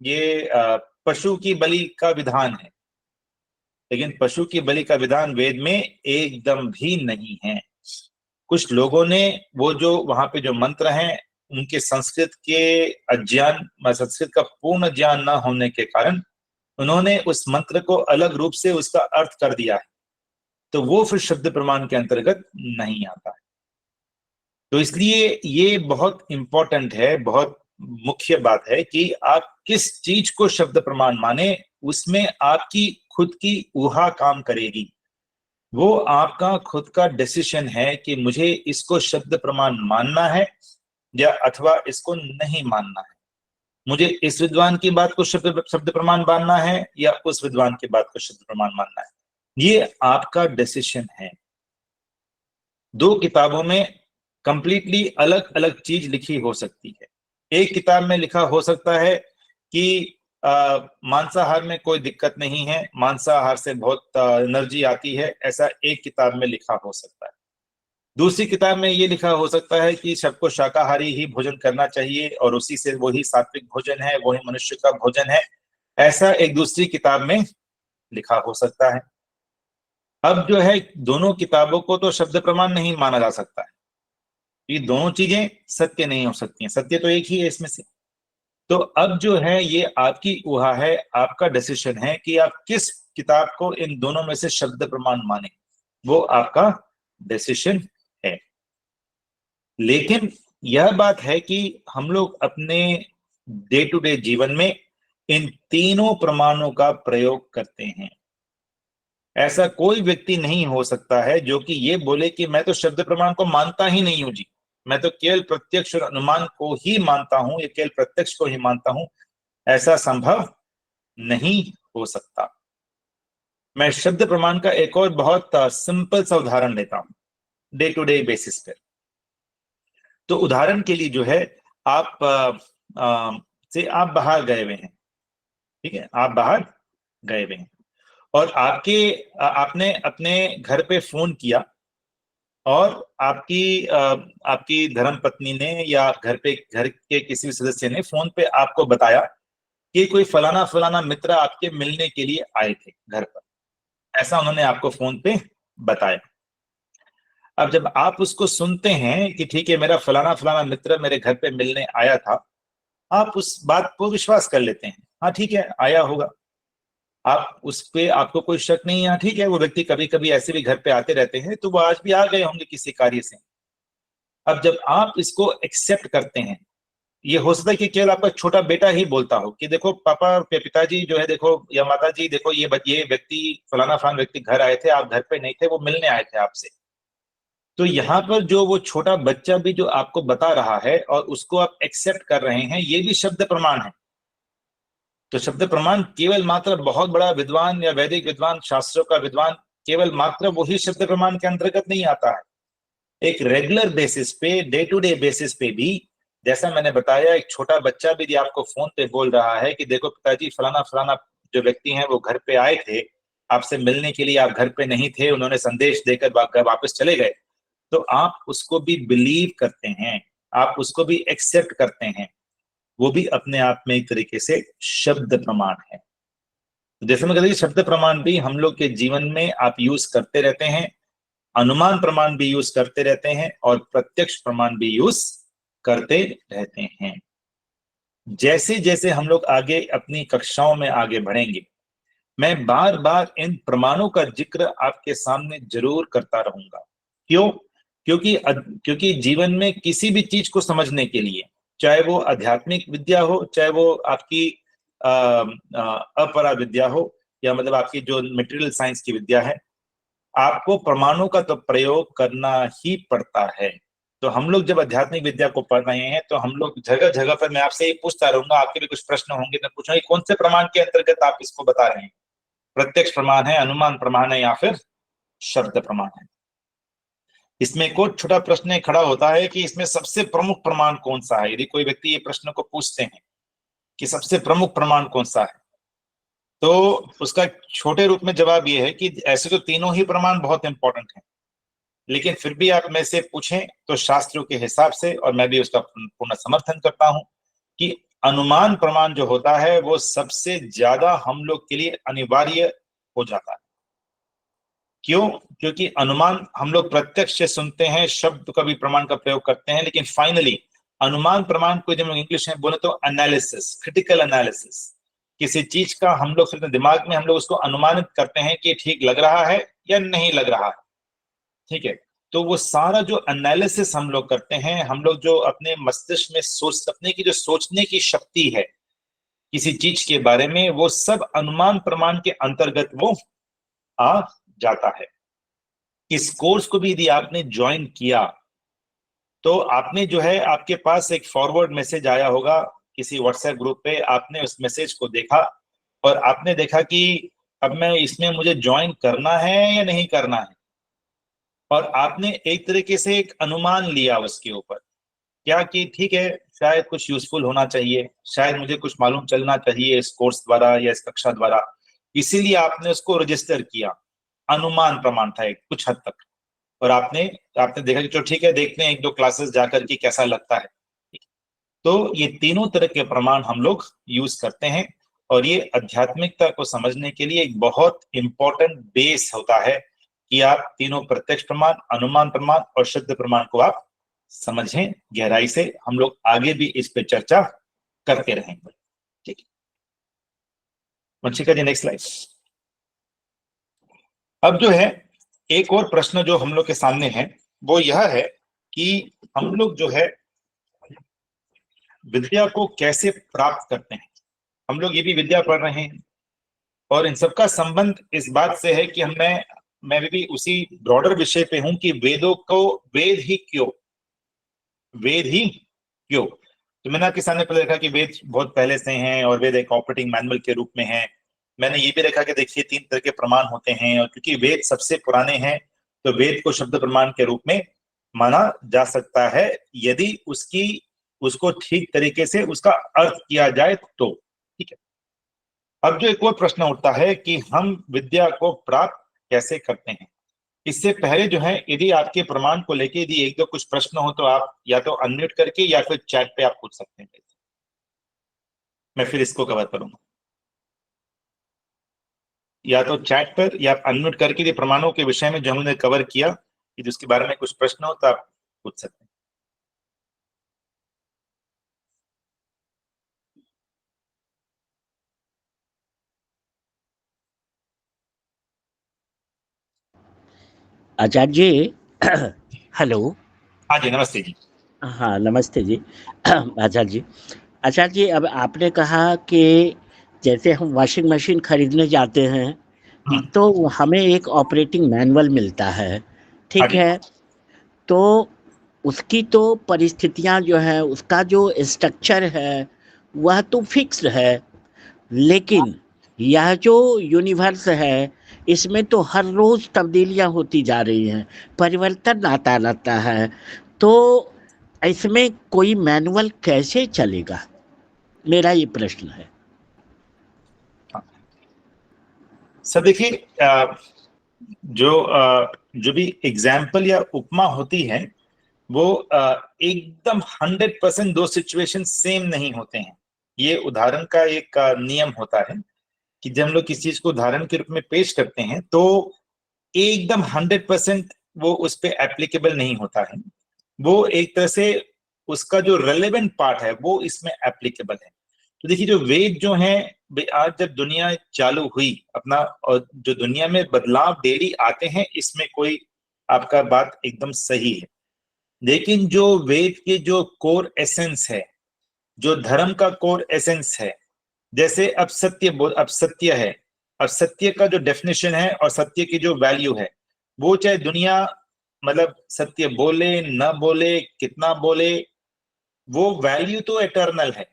ये पशु की बलि का विधान है, लेकिन पशु की बलि का विधान वेद में एकदम भी नहीं है। कुछ लोगों ने वो जो वहां पे जो मंत्र हैं उनके संस्कृत के अज्ञान, संस्कृत का पूर्ण ज्ञान न होने के कारण उन्होंने उस मंत्र को अलग रूप से उसका अर्थ कर दिया है, तो वो फिर शब्द प्रमाण के अंतर्गत नहीं आता है। तो इसलिए ये बहुत इंपॉर्टेंट है, बहुत मुख्य बात है कि आप किस चीज को शब्द प्रमाण माने, उसमें आपकी खुद की ऊहा काम करेगी। वो आपका खुद का डिसीजन है कि मुझे इसको शब्द प्रमाण मानना है या अथवा इसको नहीं मानना है, मुझे इस विद्वान की बात को शब्द प्रमाण मानना है या उस विद्वान की बात को शब्द प्रमाण मानना है। ये आपका डिसीजन है। दो किताबों में कंप्लीटली अलग अलग चीज लिखी हो सकती है। एक किताब में लिखा हो सकता है कि मांसाहार में कोई दिक्कत नहीं है, मांसाहार से बहुत एनर्जी आती है, ऐसा एक किताब में लिखा हो सकता है। दूसरी किताब में ये लिखा हो सकता है कि सबको शाकाहारी ही भोजन करना चाहिए और उसी से वही सात्विक भोजन है, वही मनुष्य का भोजन है, ऐसा एक दूसरी किताब में लिखा हो सकता है। अब जो है दोनों किताबों को तो शब्द प्रमाण नहीं माना जा सकता है, ये दोनों चीजें सत्य नहीं हो सकती हैं, सत्य तो एक ही है इसमें से। तो अब जो है ये आपकी ऊहा है, आपका डिसीजन है कि आप किस किताब को इन दोनों में से शब्द प्रमाण माने, वो आपका डिसीजन है। लेकिन यह बात है कि हम लोग अपने डे टू डे जीवन में इन तीनों प्रमाणों का प्रयोग करते हैं। ऐसा कोई व्यक्ति नहीं हो सकता है जो कि ये बोले कि मैं तो शब्द प्रमाण को मानता ही नहीं हूं जी, मैं तो केवल प्रत्यक्ष और अनुमान को ही मानता हूं या केवल प्रत्यक्ष को ही मानता हूं। ऐसा संभव नहीं हो सकता। मैं शब्द प्रमाण का एक और बहुत सिंपल सा उदाहरण लेता हूं डे टू डे बेसिस पर। तो उदाहरण के लिए जो है आप बाहर गए हुए हैं, ठीक है, आप बाहर गए हुए हैं और आपने अपने घर पे फोन किया और आपकी धर्मपत्नी ने या घर के किसी सदस्य ने फोन पे आपको बताया कि कोई फलाना फलाना मित्र आपके मिलने के लिए आए थे घर पर, ऐसा उन्होंने आपको फोन पे बताया। अब जब आप उसको सुनते हैं कि ठीक है मेरा फलाना फलाना मित्र मेरे घर पे मिलने आया था, आप उस बात को विश्वास कर लेते हैं, हाँ ठीक है आया होगा, आप उस पे आपको कोई शक नहीं है, ठीक है वो व्यक्ति कभी कभी ऐसे भी घर पे आते रहते हैं तो वो आज भी आ गए होंगे किसी कार्य से। अब जब आप इसको एक्सेप्ट करते हैं, ये हो सकता है कि केवल आपका छोटा बेटा ही बोलता हो कि देखो पापा पिताजी जो है देखो या माता जी देखो ये व्यक्ति फलाना फलाना व्यक्ति घर आए थे, आप घर पे नहीं थे, वो मिलने आए थे आपसे। तो यहाँ पर जो वो छोटा बच्चा भी जो आपको बता रहा है और उसको आप एक्सेप्ट कर रहे हैं, ये भी शब्द प्रमाण है। तो शब्द प्रमाण केवल मात्र बहुत बड़ा विद्वान या वैदिक विद्वान, शास्त्रों का विद्वान, केवल मात्र वही शब्द प्रमाण के अंतर्गत नहीं आता है। एक रेगुलर बेसिस पे, डे टू डे बेसिस पे भी, जैसा मैंने बताया, एक छोटा बच्चा भी आपको फोन पे बोल रहा है कि देखो पिताजी फलाना फलाना जो व्यक्ति हैं वो घर पे आए थे आपसे मिलने के लिए, आप घर पे नहीं थे, उन्होंने संदेश देकर वापस चले गए, तो आप उसको भी बिलीव करते हैं, आप उसको भी एक्सेप्ट करते हैं, वो भी अपने आप में एक तरीके से शब्द प्रमाण है। जैसे मैं कहता हूं शब्द प्रमाण भी हम लोग के जीवन में आप यूज करते रहते हैं, अनुमान प्रमाण भी यूज करते रहते हैं और प्रत्यक्ष प्रमाण भी यूज करते रहते हैं। जैसे जैसे हम लोग आगे अपनी कक्षाओं में आगे बढ़ेंगे, मैं बार बार इन प्रमाणों का जिक्र आपके सामने जरूर करता रहूंगा। क्यों? क्योंकि जीवन में किसी भी चीज को समझने के लिए, चाहे वो आध्यात्मिक विद्या हो, चाहे वो आपकी अपरा विद्या हो, या मतलब आपकी जो मटेरियल साइंस की विद्या है, आपको प्रमाणों का तो प्रयोग करना ही पड़ता है। तो हम लोग जब आध्यात्मिक विद्या को पढ़ रहे हैं तो हम लोग जगह जगह पर, मैं आपसे ये पूछता रहूंगा, आपके भी कुछ प्रश्न होंगे, मैं पूछूंगा कौन से प्रमाण के अंतर्गत आप इसको बता रहे हैं, प्रत्यक्ष प्रमाण है, अनुमान प्रमाण है, या फिर शब्द प्रमाण है। इसमें एक और छोटा प्रश्न खड़ा होता है कि इसमें सबसे प्रमुख प्रमाण कौन सा है। यदि कोई व्यक्ति ये प्रश्न को पूछते हैं कि सबसे प्रमुख प्रमाण कौन सा है, तो उसका छोटे रूप में जवाब ये है कि ऐसे तो तीनों ही प्रमाण बहुत इंपॉर्टेंट हैं, लेकिन फिर भी आप में से पूछें तो शास्त्रों के हिसाब से, और मैं भी उसका पूर्ण समर्थन करता हूं, कि अनुमान प्रमाण जो होता है वो सबसे ज्यादा हम लोग के लिए अनिवार्य हो जाता है। क्यों? क्योंकि अनुमान हम लोग प्रत्यक्ष से सुनते हैं, शब्द का भी प्रमाण का प्रयोग करते हैं, लेकिन फाइनली अनुमान प्रमाण को जब हम इंग्लिश में बोले तो एनालिसिस, क्रिटिकल एनालिसिस, किसी चीज का हम लोग अपने दिमाग में हम लोग उसको अनुमानित करते हैं कि ठीक लग रहा है या नहीं लग रहा है, ठीक है। तो वो सारा जो एनालिसिस हम लोग करते हैं, हम लोग जो अपने मस्तिष्क में अपने की जो सोचने की शक्ति है किसी चीज के बारे में, वो सब अनुमान प्रमाण के अंतर्गत वो आ जाता है। इस कोर्स को भी यदि आपने ज्वाइन किया तो आपने जो है, आपके पास एक फॉरवर्ड मैसेज आया होगा किसी व्हाट्सएप ग्रुप पे, आपने उस मैसेज को देखा और आपने देखा कि अब मैं इसमें मुझे ज्वाइन करना है या नहीं करना है, और आपने एक तरीके से एक अनुमान लिया उसके ऊपर, क्या कि ठीक है शायद कुछ यूजफुल होना चाहिए, शायद मुझे कुछ मालूम चलना चाहिए इस कोर्स द्वारा या इस कक्षा द्वारा, इसीलिए आपने उसको रजिस्टर किया। अनुमान प्रमाण था एक कुछ हद तक, और आपने देखा कि चलो ठीक है देखते हैं एक दो क्लासेस जाकर के कैसा लगता है। तो ये तीनों तरह के प्रमाण हम लोग यूज करते हैं, और ये आध्यात्मिकता को समझने के लिए एक बहुत इंपॉर्टेंट बेस होता है कि आप तीनों प्रत्यक्ष प्रमाण, अनुमान प्रमाण और शुद्ध प्रमाण को आप समझें गहराई से। हम लोग आगे भी इस पे चर्चा करते रहेंगे, ठीक है। वंशिका जी नेक्स्ट स्लाइड। अब जो है एक और प्रश्न जो हम लोग के सामने है वो यह है कि हम लोग जो है विद्या को कैसे प्राप्त करते हैं। हम लोग ये भी विद्या पढ़ रहे हैं और इन सबका संबंध इस बात से है कि मैं भी उसी ब्रॉडर विषय पे हूं कि वेदों को वेद ही क्यों। तो मैंने आपके सामने पहले देखा कि वेद बहुत पहले से हैं और वेद एक ऑपरेटिंग मैनुअल के रूप में है। मैंने ये भी देखा कि देखिए 3 तरह के प्रमाण होते हैं, और क्योंकि वेद सबसे पुराने हैं तो वेद को शब्द प्रमाण के रूप में माना जा सकता है यदि उसको ठीक तरीके से उसका अर्थ किया जाए तो, ठीक है। अब जो एक और प्रश्न उठता है कि हम विद्या को प्राप्त कैसे करते हैं। इससे पहले जो है यदि आपके प्रमाण को लेके यदि एक दो कुछ प्रश्न हो तो आप या तो अनम्यूट करके या फिर चैट पे आप पूछ सकते हैं, मैं फिर इसको कवर करूंगा। या तो चैट पर या अनम्यूट करके यदि प्रमाणों के विषय में जो हमने कवर किया यदि उसके बारे में कुछ प्रश्न हो तो आप पूछ सकते हैं। आचार्य जी हेलो। हाँ जी नमस्ते जी। हाँ नमस्ते जी। आचार्य जी अब आपने कहा कि जैसे हम वॉशिंग मशीन खरीदने जाते हैं तो हमें एक ऑपरेटिंग मैनुअल मिलता है, ठीक है। तो उसकी तो परिस्थितियां जो है, उसका जो स्ट्रक्चर है वह तो फिक्स्ड है, लेकिन यह जो यूनिवर्स है इसमें तो हर रोज तब्दीलियां होती जा रही हैं, परिवर्तन आता रहता है। तो इसमें कोई मैनुअल कैसे चलेगा, मेरा ये प्रश्न है। सर देखिए जो भी एग्जाम्पल या उपमा होती है वो एकदम 100% दो सिचुएशन सेम नहीं होते हैं। ये उदाहरण का एक नियम होता है कि जब हम लोग किसी चीज को उदाहरण के रूप में पेश करते हैं तो एकदम 100% वो उस पर एप्लीकेबल नहीं होता है। वो एक तरह से उसका जो रेलेवेंट पार्ट है वो इसमें एप्लीकेबल है। तो देखिए जो वेद जो है, आज जब दुनिया चालू हुई अपना, और जो दुनिया में बदलाव डेली आते हैं इसमें कोई आपका बात एकदम सही है, लेकिन जो वेद के जो कोर एसेंस है, जो धर्म का कोर एसेंस है, जैसे अब सत्य है, अब सत्य का जो डेफिनेशन है और सत्य की जो वैल्यू है वो चाहे दुनिया मतलब सत्य बोले न बोले, कितना बोले, वो वैल्यू तो एटर्नल है,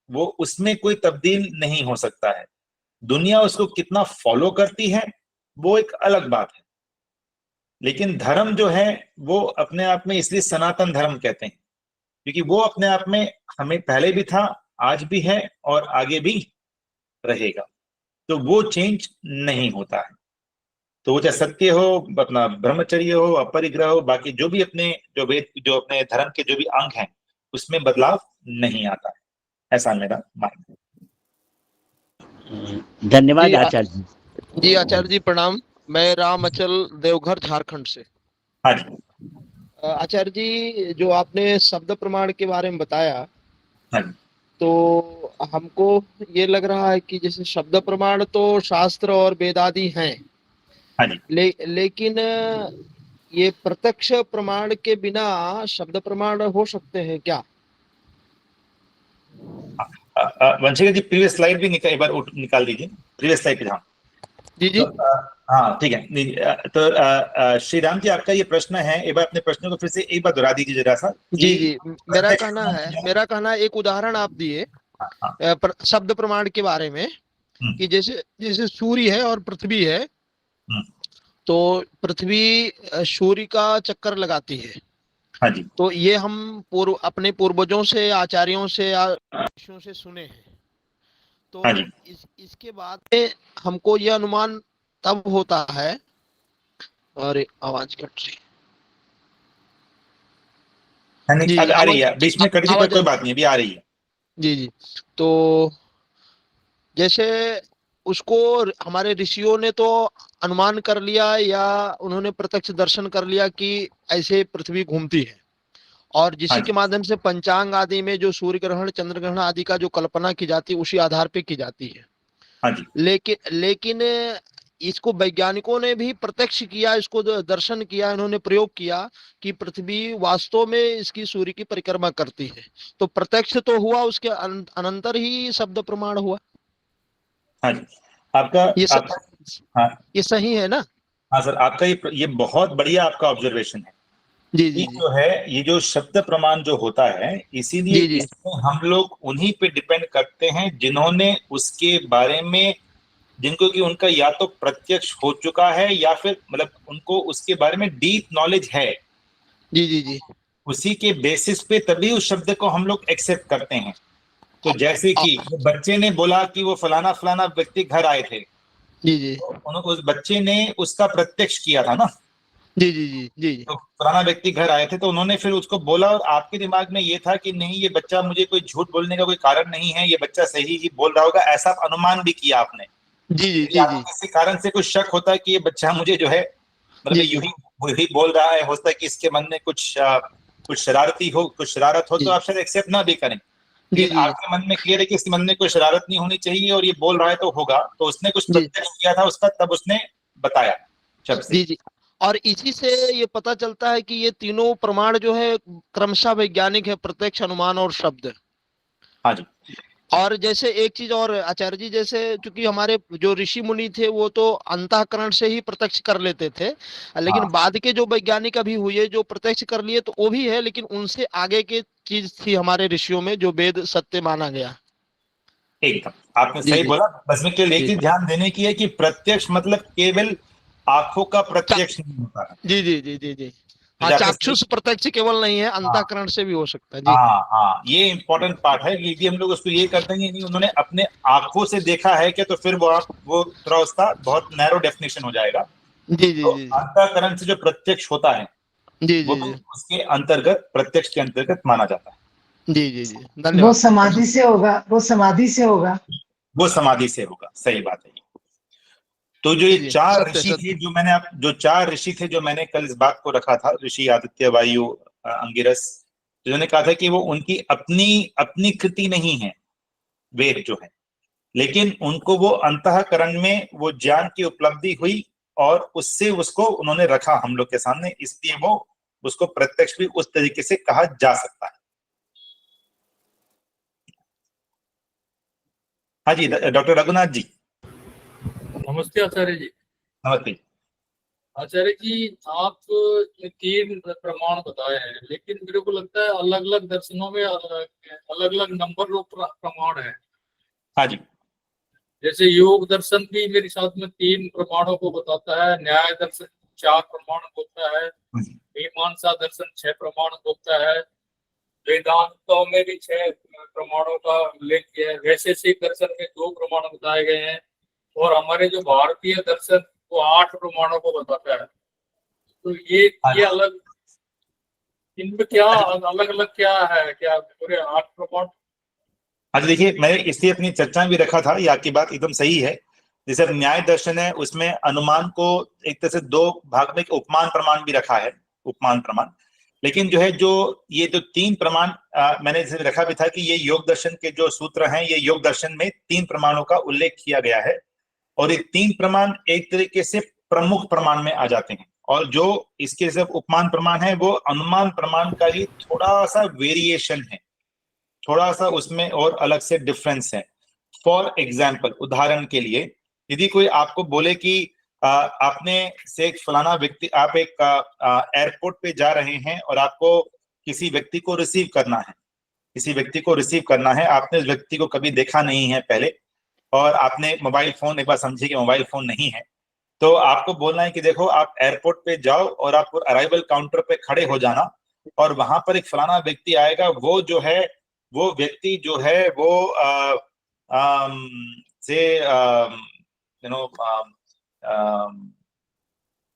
वो उसमें कोई तब्दील नहीं हो सकता है। दुनिया उसको कितना फॉलो करती है वो एक अलग बात है, लेकिन धर्म जो है वो अपने आप में, इसलिए सनातन धर्म कहते हैं, क्योंकि वो अपने आप में हमें पहले भी था, आज भी है और आगे भी रहेगा। तो वो चेंज नहीं होता है। तो वो चाहे सत्य हो, अपना ब्रह्मचर्य हो, अपरिग्रह हो, बाकी जो भी अपने जो वेद, जो अपने धर्म के जो भी अंग हैं, उसमें बदलाव नहीं आता है, ऐसा मेरा मानना है। धन्यवाद जी आचार्य जी। जी आचार्य जी प्रणाम। मैं राम अचल देवघर झारखंड से। हाँ जी। आचार्य जी, जो आपने शब्द प्रमाण के बारे में बताया, हाँ जी। तो हमको ये लग रहा है कि जैसे शब्द प्रमाण तो शास्त्र और वेदादि हैं, हाँ जी। लेकिन ये प्रत्यक्ष प्रमाण के बिना शब्द प्रमाण हो सकते हैं क्या? वंशिका जी प्रीवियस स्लाइड भी एक बार निकाल दीजिए, प्रीवियस स्लाइड पे। हाँ जी जी। तो, हाँ ठीक है। तो श्री राम जी, आपका ये प्रश्न है, एक बार अपने प्रश्नों को फिर से एक बार दोहरा दीजिए जरा सा। जी जी, मेरा कहना एक उदाहरण आप दिए शब्द प्रमाण के बारे में, कि जैसे जैसे सूर्य है और पृथ्वी है, तो पृथ्वी सूर्य का चक्कर लगाती है। हाँ जी। तो ये हम अपने पूर्वजों से, आचार्यों से, ऋषियों से सुने हैं। तो हाँ जी। इसके बाद में हमको ये अनुमान तब होता है। और आवाज कट रही जी, आ रही है, बीच में कट गई पर कोई बात नहीं, अभी आ रही है। जी जी। तो जैसे उसको हमारे ऋषियों ने तो अनुमान कर लिया, या उन्होंने प्रत्यक्ष दर्शन कर लिया कि ऐसे पृथ्वी घूमती है, और जिसी के माध्यम से पंचांग आदि में जो सूर्य ग्रहण, चंद्र ग्रहण आदि का जो कल्पना की जाती है, उसी आधार पे की जाती है। हाँ जी। लेकिन इसको वैज्ञानिकों ने भी प्रत्यक्ष किया, इसको दर्शन किया, इन्होंने प्रयोग किया कि पृथ्वी वास्तव में इसकी सूर्य की परिक्रमा करती है। तो प्रत्यक्ष तो हुआ, उसके अनंतर ही शब्द प्रमाण हुआ। हाँ जी। आपका हाँ, ये सही है ना? हाँ सर, आपका ये बहुत बढ़िया आपका ऑब्जर्वेशन है। जी जी। जो है ये जो शब्द प्रमाण जो होता है, इसीलिए इसमें हम लोग उन्हीं पे डिपेंड करते हैं जिन्होंने उसके बारे में, जिनको कि उनका या तो प्रत्यक्ष हो चुका है या फिर मतलब उनको उसके बारे में डीप नॉलेज है। जी जी जी। उसी के बेसिस पे तभी उस शब्द को हम लोग एक्सेप्ट करते हैं। तो जैसे कि बच्चे ने बोला कि वो फलाना फलाना व्यक्ति घर आए थे, जी जी, तो उस बच्चे ने उसका प्रत्यक्ष किया था ना। जी जी जी जी। तो फलाना व्यक्ति घर आए थे, तो उन्होंने फिर उसको बोला, और आपके दिमाग में ये था कि नहीं, ये बच्चा, मुझे कोई झूठ बोलने का कोई कारण नहीं है, ये बच्चा सही ही बोल रहा होगा, ऐसा अनुमान भी किया आपने। जी जी जी जी। किसी कारण से कुछ शक होता है कि ये बच्चा मुझे जो है मतलब यही बोल रहा है, हो सकता है कि इसके मन में कुछ शरारती हो, कुछ शरारत हो, तो आप शायद एक्सेप्ट ना भी करें। लेकिन आपके मन में क्लियर है कि इसके मन में कोई शरारत नहीं होनी चाहिए और ये बोल रहा है तो होगा, तो उसने कुछ प्रत्यक्ष किया था उसका, तब उसने बताया शब्द से। जी जी। और इसी से ये पता चलता है कि ये तीनों प्रमाण जो है क्रमशः वैज्ञानिक है, प्रत्यक्ष, अनुमान और शब्द। हाँ जी। और जैसे एक चीज और आचार्य जी, जैसे चूंकि हमारे जो ऋषि मुनि थे वो तो अंतःकरण से ही प्रत्यक्ष कर लेते थे, लेकिन बाद के जो वैज्ञानिक अभी हुए जो प्रत्यक्ष कर लिए, तो वो भी है, लेकिन उनसे आगे की चीज थी हमारे ऋषियों में, जो वेद सत्य माना गया। एकदम आपने सही बोला। बस में केवल एक चीज ध्यान देने की है कि प्रत्यक्ष मतलब केवल आंखों का प्रत्यक्ष नहीं होता है। जी जी जी जी जी। हाँ, चाक्षुष प्रत्यक्ष केवल नहीं है, अंतःकरण से भी हो सकता है। जी हाँ, ये इंपॉर्टेंट पार्ट है। यदि हम लोग उसको ये करते हैं नहीं, उन्होंने अपने आंखों से देखा है क्या, तो फिर वो थोड़ा उसका बहुत नैरो डेफिनेशन हो जाएगा। जी जी तो जी। अंतःकरण से जो प्रत्यक्ष होता है, जी वो जी, उसके अंतर्गत, प्रत्यक्ष के अंतर्गत माना जाता है। जी जी जी, धन्यवाद। वो समाधि से होगा, वो समाधि से होगा, वो समाधि से होगा, सही बात है। तो जो ये चार ऋषि थे, जो चार ऋषि थे जो मैंने कल इस बात को रखा था, ऋषि आदित्य, वायु, अंगिरस, जिन्होंने कहा था कि वो उनकी अपनी कृति नहीं है वेद जो है, लेकिन उनको वो अंतःकरण में वो ज्ञान की उपलब्धि हुई और उससे उसको उन्होंने रखा हम लोग के सामने, इसलिए वो उसको प्रत्यक्ष भी उस तरीके से कहा जा सकता है। हाँ जी, डॉक्टर रघुनाथ जी। नमस्ते आचार्य जी। नमस्ते। आचार्य जी, आप ये 3 प्रमाण बताए हैं, लेकिन मेरे को लगता है अलग अलग दर्शनों में अलग अलग नंबर ऑफ प्रमाण है। हाँ जी। जैसे योग दर्शन भी मेरे साथ में 3 प्रमाणों को बताता है, न्याय दर्शन 4 प्रमाण बोलता है, मीमांसा दर्शन 6 प्रमाण बोलता है, वेदांतों में भी 6 प्रमाणों का उल्लेख किया है, वैशेषिक दर्शन में 2 प्रमाण बताए गए हैं, और हमारे जो भारतीय दर्शन वो 8 प्रमाणों को बताता है। तो ये अलग, इनमें क्या अलग अलग क्या है, क्या पूरे 8 प्रमाण? अच्छा देखिए, मैंने इसलिए अपनी चर्चा में भी रखा था, ये आपकी बात एकदम सही है। जैसे न्याय दर्शन है, उसमें अनुमान को एक तरह से 2 भाग में उपमान प्रमाण भी रखा है, उपमान प्रमाण। लेकिन जो है, जो ये जो 3 प्रमाण मैंने जैसे रखा भी था कि ये योग दर्शन के जो सूत्र हैं, ये योग दर्शन में 3 प्रमाणों का उल्लेख किया गया है, और ये 3 प्रमाण एक तरीके से प्रमुख प्रमाण में आ जाते हैं, और जो इसके सब उपमान प्रमाण है वो अनुमान प्रमाण का ही थोड़ा सा वेरिएशन है, थोड़ा सा उसमें और अलग से डिफरेंस है। फॉर एग्जाम्पल, उदाहरण के लिए, यदि कोई आपको बोले कि आपने से एक फलाना व्यक्ति, आप एक एयरपोर्ट पे जा रहे हैं और आपको किसी व्यक्ति को रिसीव करना है, किसी व्यक्ति को रिसीव करना है, आपने उस व्यक्ति को कभी देखा नहीं है पहले, और आपने मोबाइल फोन, एक बार समझिए कि मोबाइल फोन नहीं है, तो आपको बोलना है कि देखो आप एयरपोर्ट पे जाओ और आप अराइवल काउंटर पे खड़े हो जाना, और वहां पर एक फलाना व्यक्ति आएगा, वो जो है, वो व्यक्ति जो है वो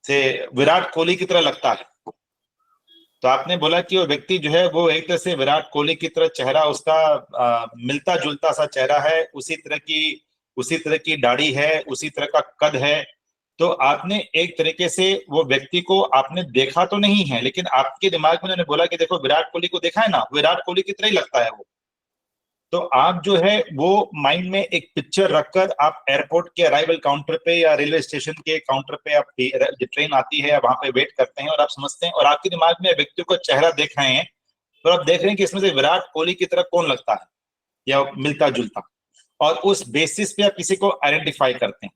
से विराट कोहली की तरह लगता है। तो आपने बोला कि वो व्यक्ति जो है वो एक तरह से विराट कोहली की तरह, चेहरा उसका मिलता जुलता सा चेहरा है, उसी तरह की दाढ़ी है, उसी तरह का कद है। तो आपने एक तरीके से वो व्यक्ति को आपने देखा तो नहीं है, लेकिन आपके दिमाग में उन्होंने बोला कि देखो विराट कोहली को देखा है ना, विराट कोहली की तरह ही लगता है वो। तो आप जो है वो माइंड में एक पिक्चर रखकर आप एयरपोर्ट के अराइवल काउंटर पे या रेलवे स्टेशन के काउंटर पे, आप ट्रेन आती है वहां पे वेट करते हैं, और आप समझते हैं, और आपके दिमाग में व्यक्ति को चेहरा देख रहे हैं, और आप देख रहे हैं कि इसमें से विराट कोहली की तरह कौन लगता है या मिलता जुलता, और उस बेसिस पे आप किसी को आइडेंटिफाई करते हैं।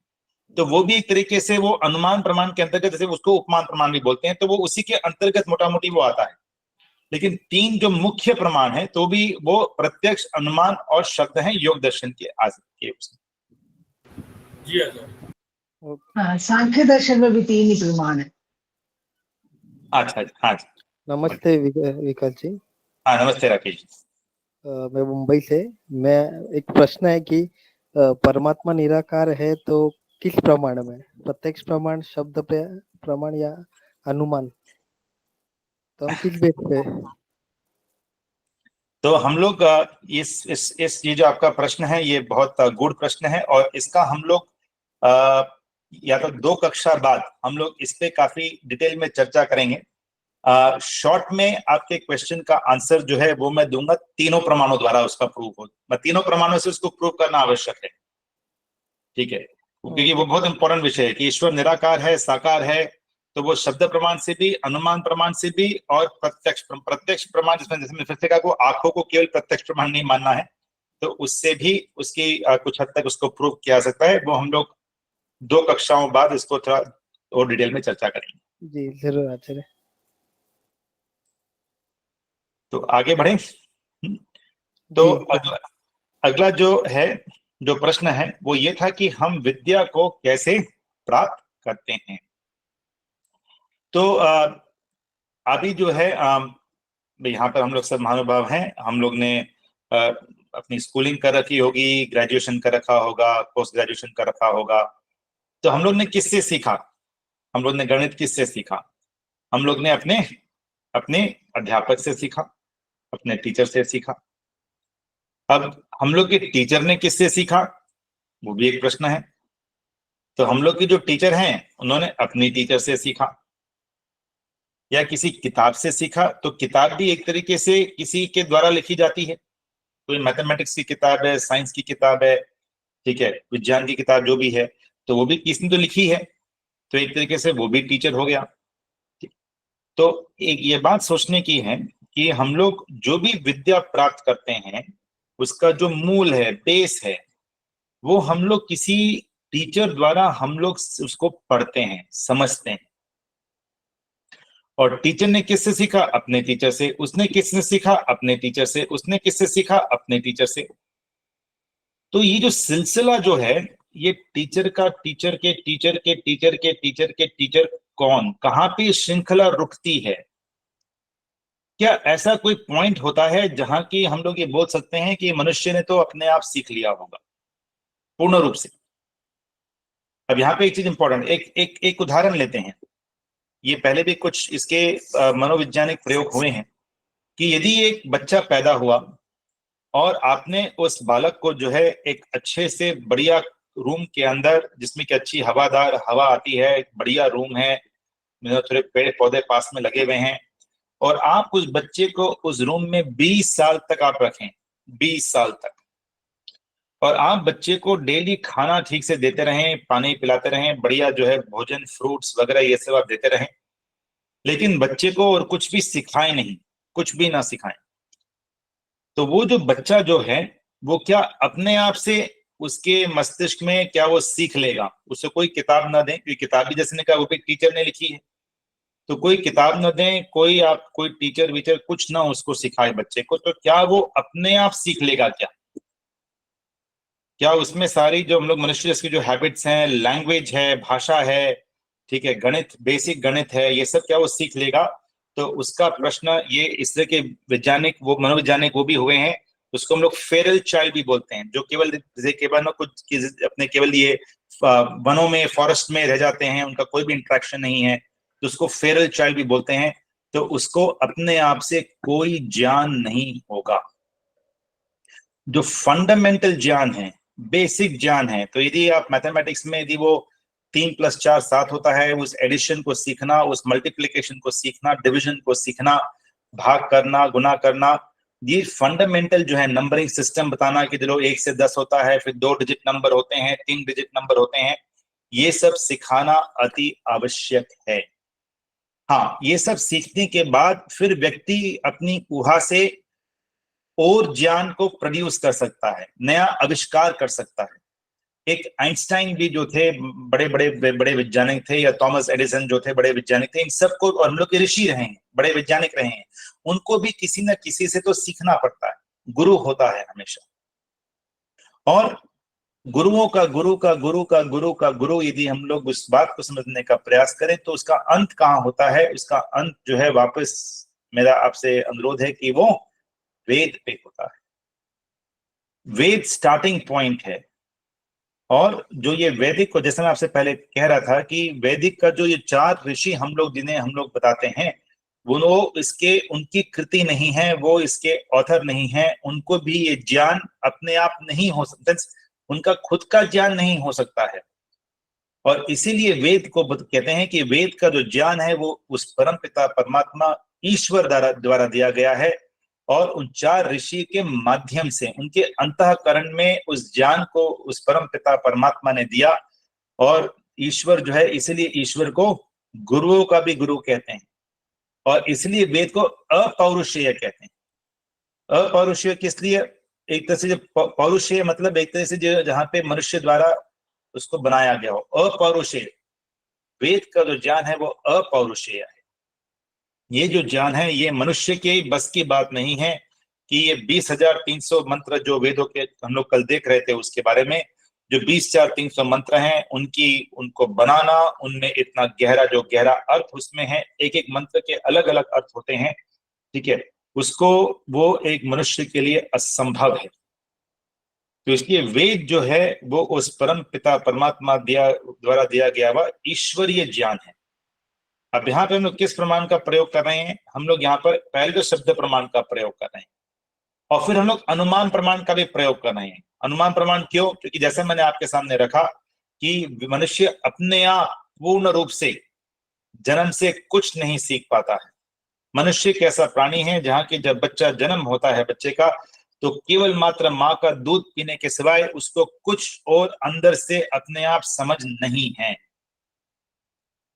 तो वो भी एक तरीके से वो अनुमान प्रमाण के अंतर्गत, जैसे उसको उपमान प्रमाण भी बोलते हैं, तो वो उसी के अंतर्गत मोटा मोटी वो आता है। लेकिन 3 जो मुख्य प्रमाण है, तो भी वो प्रत्यक्ष, अनुमान और शब्द हैं योग दर्शन के जी हाँ, सांख्य दर्शन में भी 3 ही प्रमाण है। अच्छा, हाँ जी। नमस्ते विकास जी। हाँ, नमस्ते राकेश जी। मैं मुंबई से। मैं एक प्रश्न है कि परमात्मा निराकार है तो किस प्रमाण में, प्रत्यक्ष प्रमाण, शब्द प्रमाण या अनुमान, तो हम किस बेस पे? तो हम लोग इस ये जो आपका प्रश्न है, ये बहुत गूढ़ प्रश्न है, और इसका हम लोग या तो 2 कक्षा बाद हम लोग इस पे काफी डिटेल में चर्चा करेंगे। शॉर्ट में आपके क्वेश्चन का आंसर जो है वो मैं दूंगा 3 प्रमाणों द्वारा उसका प्रूव हो, 3 प्रमाणों से उसको प्रूव करना आवश्यक है, ठीक है, क्योंकि वो बहुत इंपॉर्टेंट विषय है कि ईश्वर निराकार है, साकार है। तो वो शब्द प्रमाण से भी, अनुमान प्रमाण से भी, और प्रत्यक्ष प्रमाण, जिसमें जैसे फिर से कहा, आंखों को केवल प्रत्यक्ष प्रमाण नहीं मानना है, तो उससे भी उसकी कुछ हद तक उसको प्रूव किया जा सकता है। वो हम लोग 2 कक्षाओं बाद इसको थोड़ा और डिटेल में चर्चा करेंगे। जी जरूर आचार्य। तो आगे बढ़े। तो अगला जो प्रश्न है वो ये था कि हम विद्या को कैसे प्राप्त करते हैं। तो अभी जो है यहाँ पर हम लोग सब महानुभाव हैं, हम लोग ने अपनी स्कूलिंग कर रखी होगी, ग्रेजुएशन कर रखा होगा, पोस्ट ग्रेजुएशन कर रखा होगा। तो हम लोग ने किससे सीखा? हम लोग ने गणित किससे सीखा? हम लोग ने अपने अध्यापक से सीखा, अपने टीचर से सीखा। अब हम लोग के टीचर ने किससे सीखा, वो भी एक प्रश्न है। तो हम लोग की जो टीचर हैं उन्होंने अपनी टीचर से सीखा, या किसी किताब से सीखा। तो किताब भी एक तरीके से किसी के द्वारा लिखी जाती है, कोई मैथमेटिक्स की किताब है, साइंस की किताब है, ठीक है, विज्ञान की किताब जो भी है, तो वो भी किसने तो लिखी है, तो एक तरीके से वो भी टीचर हो गया। तो एक ये बात सोचने की है कि हम लोग जो भी विद्या प्राप्त करते हैं उसका जो मूल है, बेस है, वो हम लोग किसी टीचर द्वारा हम लोग उसको पढ़ते हैं, समझते हैं। और टीचर ने किससे सीखा? अपने टीचर से। उसने किससे सीखा? अपने टीचर से। उसने किससे सीखा? अपने टीचर से। तो ये जो सिलसिला जो है, ये टीचर का टीचर के टीचर के टीचर के टीचर के टीचर, कौन, कहां पे श्रृंखला रुकती है? क्या ऐसा कोई पॉइंट होता है जहां की हम लोग ये बोल सकते हैं कि मनुष्य ने तो अपने आप सीख लिया होगा पूर्ण रूप से? अब यहाँ पे एक चीज इंपॉर्टेंट, एक उदाहरण लेते हैं। ये पहले भी कुछ इसके मनोवैज्ञानिक प्रयोग हुए हैं कि यदि एक बच्चा पैदा हुआ और आपने उस बालक को जो है एक अच्छे से बढ़िया रूम के अंदर, जिसमें कि अच्छी हवादार हवा आती है, एक बढ़िया रूम है, थोड़े पेड़ पौधे पास में लगे हुए हैं, और आप उस बच्चे को उस रूम में 20 साल तक आप रखें, 20 साल तक, और आप बच्चे को डेली खाना ठीक से देते रहें, पानी पिलाते रहें, बढ़िया जो है भोजन, फ्रूट्स वगैरह ये सब आप देते रहें, लेकिन बच्चे को और कुछ भी सिखाएं नहीं, कुछ भी ना सिखाएं, तो वो जो बच्चा जो है वो क्या अपने आप से उसके मस्तिष्क में क्या वो सीख लेगा? उसे कोई किताब ना दें, क्योंकि किताब भी जैसे ने कहा वो भी टीचर ने लिखी है, तो कोई किताब ना दें, कोई टीचर वीचर कुछ ना उसको सिखाए बच्चे को, तो क्या वो अपने आप सीख लेगा? क्या उसमें सारी जो हम लोग मनुष्य की जो हैबिट्स हैं, लैंग्वेज है, भाषा है, ठीक है, गणित, बेसिक गणित है, ये सब क्या वो सीख लेगा? तो उसका प्रश्न ये, इस तरह के वैज्ञानिक, वो मनोवैज्ञानिक वो भी हुए हैं, उसको हम लोग फेरल चाइल्ड भी बोलते हैं, जो केवल ना कुछ अपने केवल ये वनों में, फॉरेस्ट में रह जाते हैं, उनका कोई भी इंटरेक्शन नहीं है, तो उसको फेरल चाइल्ड भी बोलते हैं। तो उसको अपने आप से कोई ज्ञान नहीं होगा। जो फंडामेंटल ज्ञान है, बेसिक ज्ञान है, तो यदि आप मैथमेटिक्स में यदि वो 3 + 4 7 होता है, उस एडिशन को सीखना, उस मल्टीप्लिकेशन को सीखना, डिवीजन को सीखना, भाग करना, गुना करना, ये फंडामेंटल जो है नंबरिंग सिस्टम बताना कि चलो 1 से 10 होता है, फिर 2 डिजिट नंबर होते हैं, 3 डिजिट नंबर होते हैं, ये सब सिखाना अति आवश्यक है। हाँ, ये सब सीखने के बाद फिर व्यक्ति अपनी ऊहा से और ज्ञान को प्रोड्यूस कर सकता है, नया आविष्कार कर सकता है। एक आइंस्टाइन भी जो थे बड़े वैज्ञानिक थे, या थॉमस एडिसन जो थे बड़े वैज्ञानिक थे, इन सबको, और हम लोग के ऋषि रहे हैं, बड़े वैज्ञानिक रहे हैं, उनको भी किसी न किसी से तो सीखना पड़ता है, गुरु होता है हमेशा। और गुरुओं का गुरु का गुरु का गुरु का गुरु, यदि हम लोग उस बात को समझने का प्रयास करें तो उसका अंत कहाँ होता है? उसका अंत जो है, वापस मेरा आपसे अनुरोध है कि वो वेद पे होता है। वेद स्टार्टिंग पॉइंट है। और जो ये वैदिक को, जैसे मैं आपसे पहले कह रहा था कि वैदिक का जो ये 4 ऋषि हम लोग, जिन्हें हम लोग बताते हैं, वो इसके, उनकी कृति नहीं है, वो इसके ऑथर नहीं है, उनको भी ये ज्ञान अपने आप नहीं हो सकता, उनका खुद का ज्ञान नहीं हो सकता है। और इसीलिए वेद को कहते हैं कि वेद का जो ज्ञान है वो उस परम पिता परमात्मा ईश्वर द्वारा दिया गया है, और उन 4 ऋषि के माध्यम से, उनके अंतःकरण में उस ज्ञान को उस परम पिता परमात्मा ने दिया। और ईश्वर जो है, इसलिए ईश्वर को गुरुओं का भी गुरु कहते हैं, और इसलिए वेद को अपौरुषेय कहते हैं। अपौरुषेय किस लिए? एक तरह से पौरुषेय मतलब एक तरह से जहां पे मनुष्य द्वारा उसको बनाया गया हो, अपौरुषेय। वेद का जो ज्ञान है वो अपौरुषेय है। ये जो ज्ञान है ये मनुष्य के बस की बात नहीं है कि ये 20,300 मंत्र जो वेदों के हम लोग कल देख रहे थे, उसके बारे में जो 20,300 मंत्र हैं, उनको बनाना, उनमें इतना गहरा अर्थ उसमें है, एक एक मंत्र के अलग अलग अर्थ होते हैं, ठीक है, उसको वो एक मनुष्य के लिए असंभव है। तो इसलिए वेद जो है वो उस परम पिता परमात्मा द्वारा दिया गया हुआ ईश्वरीय ज्ञान है। अब यहाँ पे हम लोग किस प्रमाण का प्रयोग कर रहे हैं? हम लोग यहाँ पर पहले तो शब्द प्रमाण का प्रयोग कर रहे हैं, और फिर हम लोग अनुमान प्रमाण का भी प्रयोग कर रहे हैं। अनुमान प्रमाण क्यों? क्योंकि जैसे मैंने आपके सामने रखा कि मनुष्य अपने आप पूर्ण रूप से जन्म से कुछ नहीं सीख पाता है। मनुष्य एक ऐसा प्राणी है जहाँ की जब बच्चा जन्म होता है बच्चे का, तो केवल मात्र माँ का दूध पीने के सिवाय उसको कुछ और अंदर से अपने आप समझ नहीं है।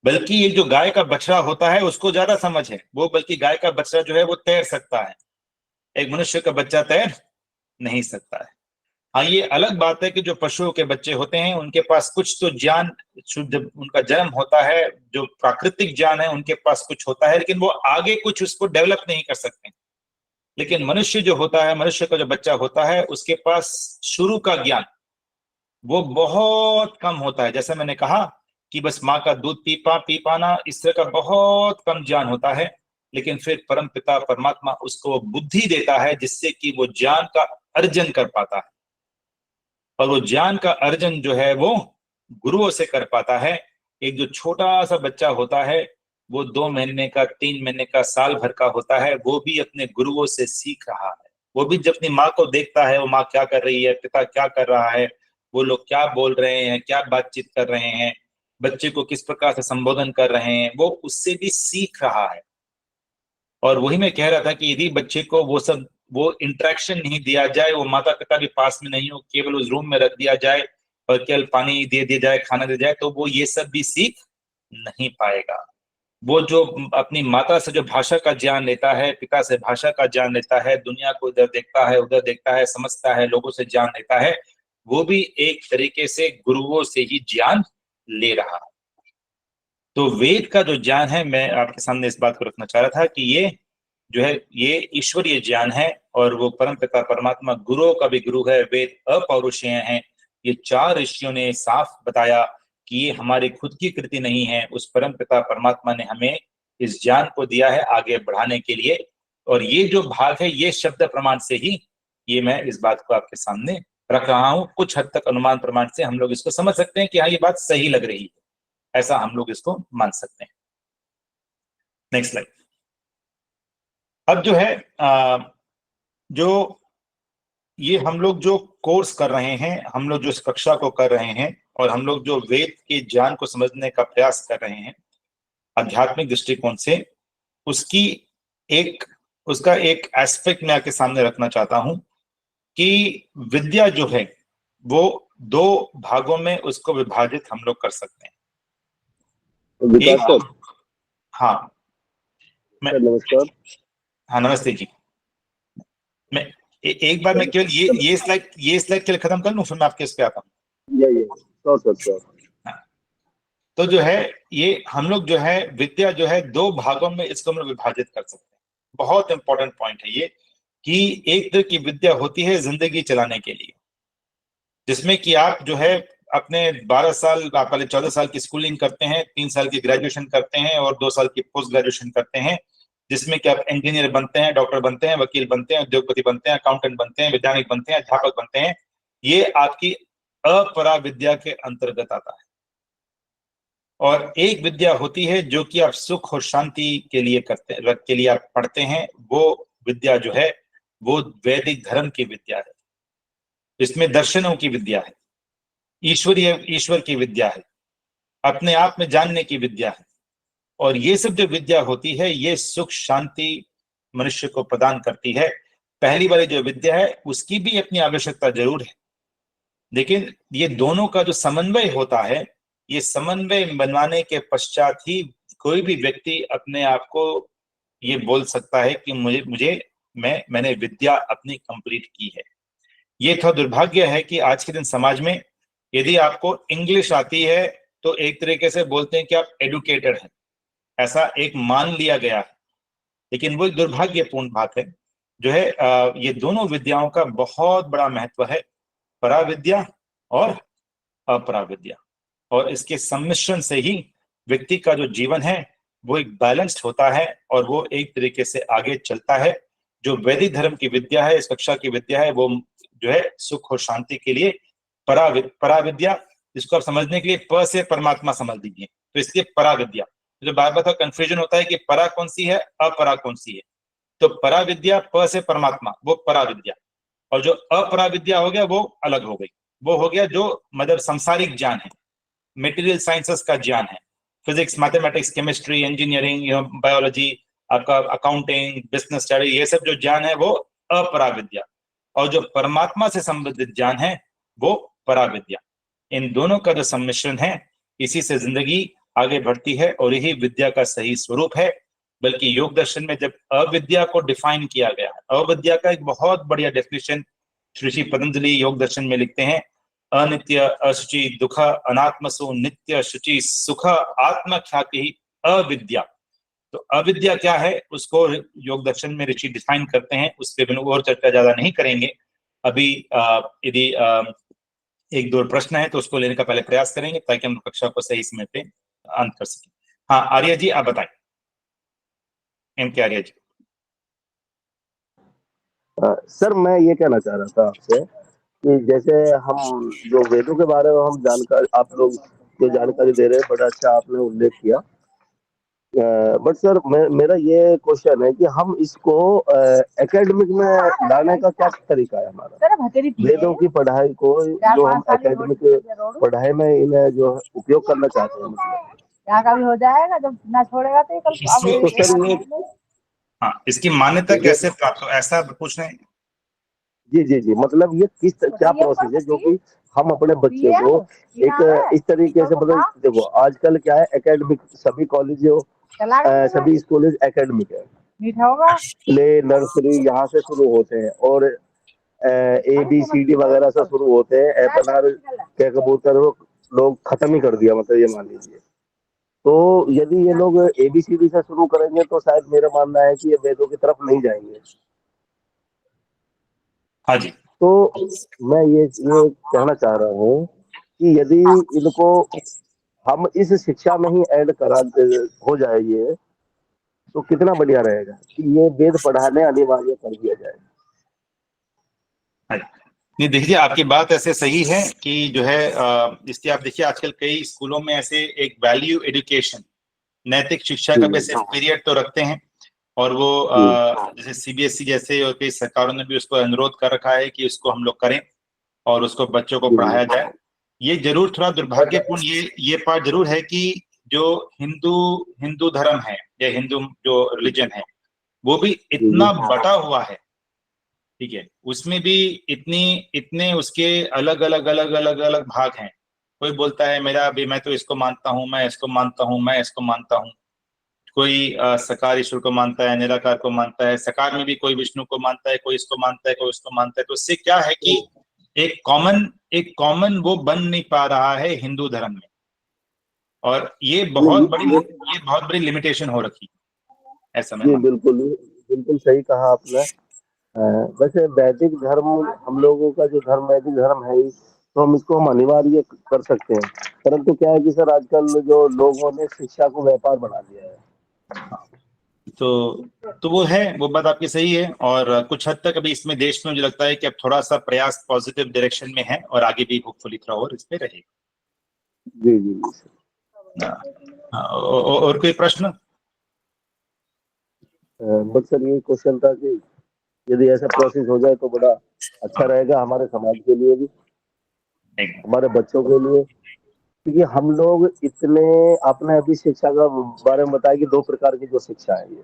बल्कि ये जो गाय का बछड़ा होता है उसको ज्यादा समझ है, वो बल्कि गाय का बछड़ा जो है वो तैर सकता है, एक मनुष्य का बच्चा तैर नहीं सकता है। हाँ, ये अलग बात है कि जो पशुओं के बच्चे होते हैं उनके पास कुछ तो ज्ञान, शुद्ध उनका जन्म होता है, जो प्राकृतिक ज्ञान है उनके पास कुछ होता है, लेकिन वो आगे कुछ उसको डेवलप नहीं कर सकते। लेकिन मनुष्य जो होता है, मनुष्य का जो बच्चा होता है, उसके पास शुरू का ज्ञान वो बहुत कम होता है। जैसे मैंने कहा कि बस माँ का दूध पी पाना, इस तरह का बहुत कम ज्ञान होता है। लेकिन फिर परम पिता परमात्मा उसको बुद्धि देता है जिससे कि वो ज्ञान का अर्जन कर पाता है, और वो ज्ञान का अर्जन जो है वो गुरुओं से कर पाता है। एक जो छोटा सा बच्चा होता है, वो 2 महीने का, 3 महीने का, साल भर का होता है, वो भी अपने गुरुओं से सीख रहा है। वो भी जब अपनी माँ को देखता है, वो माँ क्या कर रही है, पिता क्या कर रहा है, वो लोग क्या बोल रहे हैं, क्या बातचीत कर रहे हैं, बच्चे को किस प्रकार से संबोधन कर रहे हैं, वो उससे भी सीख रहा है। और वही मैं कह रहा था कि यदि बच्चे को वो इंटरेक्शन नहीं दिया जाए, वो माता पिता भी पास में नहीं हो, केवल उस रूम में रख दिया जाए और केवल पानी दे दिया जाए, खाना दे जाए, तो वो ये सब भी सीख नहीं पाएगा। वो जो अपनी माता से जो भाषा का ज्ञान लेता है, पिता से भाषा का ज्ञान लेता है, दुनिया को इधर देखता है, उधर देखता है, समझता है, लोगों से ज्ञान लेता है, वो भी एक तरीके से गुरुओं से ही ज्ञान ले रहा है। तो वेद का जो ज्ञान है, मैं आपके सामने इस बात को रखना चाह रहा था कि ये जो है ये ईश्वरीय ज्ञान है, और वो परम पिता परमात्मा गुरुओं का भी गुरु है। वेद अपौरुषेय हैं। ये 4 ऋषियों ने साफ बताया कि ये हमारी खुद की कृति नहीं है, उस परम पिता परमात्मा ने हमें इस ज्ञान को दिया है आगे बढ़ाने के लिए। और ये जो भाग है, ये शब्द प्रमाण से ही ये मैं इस बात को आपके सामने रख रहा हूं। कुछ हद तक अनुमान प्रमाण से हम लोग इसको समझ सकते हैं कि हाँ, ये बात सही लग रही है, ऐसा हम लोग इसको मान सकते हैं। Next slide. अब जो है जो ये हम लोग जो कोर्स कर रहे हैं, हम लोग जो इस कक्षा को कर रहे हैं, और हम लोग जो वेद के ज्ञान को समझने का प्रयास कर रहे हैं आध्यात्मिक दृष्टिकोण से, उसका एक एस्पेक्ट मैं आपके सामने रखना चाहता हूं कि विद्या जो है वो 2 भागों में उसको विभाजित हम लोग कर सकते हैं। हाँ, नमस्कार। हाँ, नमस्ते जी। मैं एक बार मैं केवल ये स्लाइड केवल खत्म कर लूं, फिर मैं आपके इस पे आता हूँ। तो जो है ये हम लोग जो है विद्या जो है 2 भागों में इसको हम लोग विभाजित कर सकते हैं। बहुत इंपॉर्टेंट पॉइंट है ये कि एक तरह की विद्या होती है जिंदगी चलाने के लिए, जिसमें कि आप जो है अपने 12 साल, आप पहले 14 साल की स्कूलिंग करते हैं, 3 साल की ग्रेजुएशन करते हैं और 2 साल की पोस्ट ग्रेजुएशन करते हैं, जिसमें कि आप इंजीनियर बनते हैं, डॉक्टर बनते हैं, वकील बनते हैं, उद्योगपति बनते हैं, अकाउंटेंट बनते हैं, वैज्ञानिक बनते हैं, अध्यापक बनते हैं। ये आपकी अपरा विद्या के अंतर्गत आता है। और एक विद्या होती है जो कि आप सुख और शांति के लिए आप पढ़ते हैं। वो विद्या जो है वो वैदिक धर्म की विद्या है, इसमें दर्शनों की विद्या है, ईश्वर की विद्या है, अपने आप में जानने की विद्या है। और ये सब जो विद्या होती है, ये सुख शांति मनुष्य को प्रदान करती है। पहली वाली जो विद्या है उसकी भी अपनी आवश्यकता जरूर है, लेकिन ये दोनों का जो समन्वय होता है, ये समन्वय बनवाने के पश्चात ही कोई भी व्यक्ति अपने आप को ये बोल सकता है कि मैंने विद्या अपनी कंप्लीट की है। ये थोड़ा दुर्भाग्य है कि आज के दिन समाज में यदि आपको इंग्लिश आती है तो एक तरीके से बोलते हैं कि आप एडुकेटेड हैं, ऐसा एक मान लिया गया है। लेकिन वो एक दुर्भाग्यपूर्ण बात है जो है। ये दोनों विद्याओं का बहुत बड़ा महत्व है, पराविद्या और अपराविद्या, और इसके सम्मिश्रण से ही व्यक्ति का जो जीवन है वो एक बैलेंस्ड होता है और वो एक तरीके से आगे चलता है। जो वैदिक धर्म की विद्या है, इस कक्षा की विद्या है, वो जो है सुख और शांति के लिए पराविद्या, इसको आप समझने के लिए प से परमात्मा समझ लीजिए, तो इसलिए पराविद्या। जो बार बार कंफ्यूजन होता है कि परा कौन सी है, अपरा कौन सी है, तो पराविद्या प से परमात्मा, वो पराविद्या, और जो अपराविद्या हो गया वो अलग हो गई, वो हो गया जो मतलब सांसारिक ज्ञान है, मेटीरियल साइंसेस का ज्ञान है, physics, mathematics, chemistry, engineering, biology, आपका अकाउंटिंग, बिजनेस स्टडी, ये सब जो ज्ञान है वो अपराविद्या, और जो परमात्मा से संबंधित ज्ञान है वो पराविद्या। इन दोनों का जो सम्मिश्रण है, इसी से जिंदगी आगे बढ़ती है और यही विद्या का सही स्वरूप है। बल्कि योग दर्शन में जब अविद्या को डिफाइन किया गया है, अविद्या का एक बहुत बढ़िया डेफिनेशन ऋषि पतंजलि योग दर्शन में लिखते हैं, अनित्य अशुचि दुख अनात्मसु नित्य शुचि सुख आत्मख्याति अविद्या। तो अविद्या क्या है, उसको योग दर्शन में ऋषि डिफाइन करते हैं, उस पर और चर्चा ज्यादा नहीं करेंगे अभी। यदि एक दो प्रश्न है तो उसको लेने का पहले प्रयास करेंगे ताकि हम कक्षा को सही समय पे अंत कर सकें। हाँ आर्या जी आप बताएं, एम के आर्या जी। सर मैं ये कहना चाह रहा था आपसे कि जैसे हम जो वेदों के बारे में हम जानकारी, आप लोग जो जानकारी दे रहे हैं बड़ा अच्छा आपने उल्लेख किया, बट सर मेरा ये क्वेश्चन है कि हम इसको एकेडमिक में लाने का क्या तरीका है हमारा? वेदों की पढ़ाई को जो हम एकेडमिक पढ़ाई में इन्हें जो उपयोग करना चाहते हैं, क्या कभी हो जाएगा जब ना छोड़ेगा तो हाँ, इसकी मान्यता कैसे प्राप्त हो, ऐसा पूछ रहे हैं? जी, मतलब ये क्या प्रोसेस है जो कि हम अपने बच्चे को एक इस तरीके से, मतलब देखो आजकल क्या है, एकेडमिक सभी कॉलेजों सभी स्कूल एकेडमिक है, प्ले नर्सरी यहाँ से शुरू होते हैं और ABCD वगैरह से शुरू होते हैं, एपनार के कबूतर लोग खत्म ही कर दिया, मतलब ये मान लीजिए। तो यदि ये लोग ABCD से शुरू करेंगे तो शायद मेरा मानना है कि ये वेदों की तरफ नहीं जाएंगे। हाँ जी। तो मैं ये कहना चाह रहा हूँ कि यदि इनको हम इस शिक्षा में ही ऐड करा हो जाए ये, तो कितना बढ़िया रहेगा कि ये वेद पढ़ाने अनिवार्य कर दिया जाए। नहीं देखिए, आपकी बात ऐसे सही है कि जो है इसलिए आप देखिए आजकल कई स्कूलों में ऐसे एक वैल्यू एजुकेशन, नैतिक शिक्षा का वैसे पीरियड तो रखते हैं, और वो जैसे CBSE जैसे और कई सरकारों ने भी उसको अनुरोध कर रखा है कि उसको हम लोग करें और उसको बच्चों को पढ़ाया जाए। ये जरूर थोड़ा दुर्भाग्यपूर्ण ये पार्ट जरूर है कि जो हिंदू धर्म है या हिंदू जो रिलीजन है वो भी इतना बटा हुआ है, ठीक है, उसमें भी इतने उसके अलग अलग भाग हैं। कोई बोलता है मैं तो इसको मानता हूँ, मैं इसको मानता हूँ, मैं इसको मानता हूँ। कोई सकार ईश्वर को मानता है, निराकार को मानता है, सकार में भी कोई विष्णु को मानता है, कोई इसको मानता है, कोई उसको मानता है। तो इससे क्या है कि एक कॉमन वो बन नहीं पा रहा है हिंदू धर्म में, और ये बहुत बड़ी लिमिटेशन हो रखी है ऐसा में। बिल्कुल सही कहा आपने। वैसे वैदिक धर्म हम लोगों का जो धर्म वैदिक धर्म है, तो हम इसको हम अनिवार्य कर सकते हैं, परंतु क्या है कि सर आजकल जो लोगों ने शिक्षा को व्यापार बना दिया है। तो वो है, वो बात आपकी सही है, और कुछ हद तक अभी इसमें देश में मुझे लगता है कि अब थोड़ा सा प्रयास पॉजिटिव डायरेक्शन में है और आगे भी होपफुली थोड़ा और इसमें रहेगा। जी। और कोई प्रश्न? बस सर ये क्वेश्चन था कि यदि ऐसा प्रोसेस हो जाए तो बड़ा अच्छा रहेगा हमारे समाज के लिए भी, हमारे बच्चों के लिए, क्योंकि हम लोग इतने, आपने अभी शिक्षा का बारे में बताया कि 2 प्रकार की जो शिक्षा है ये,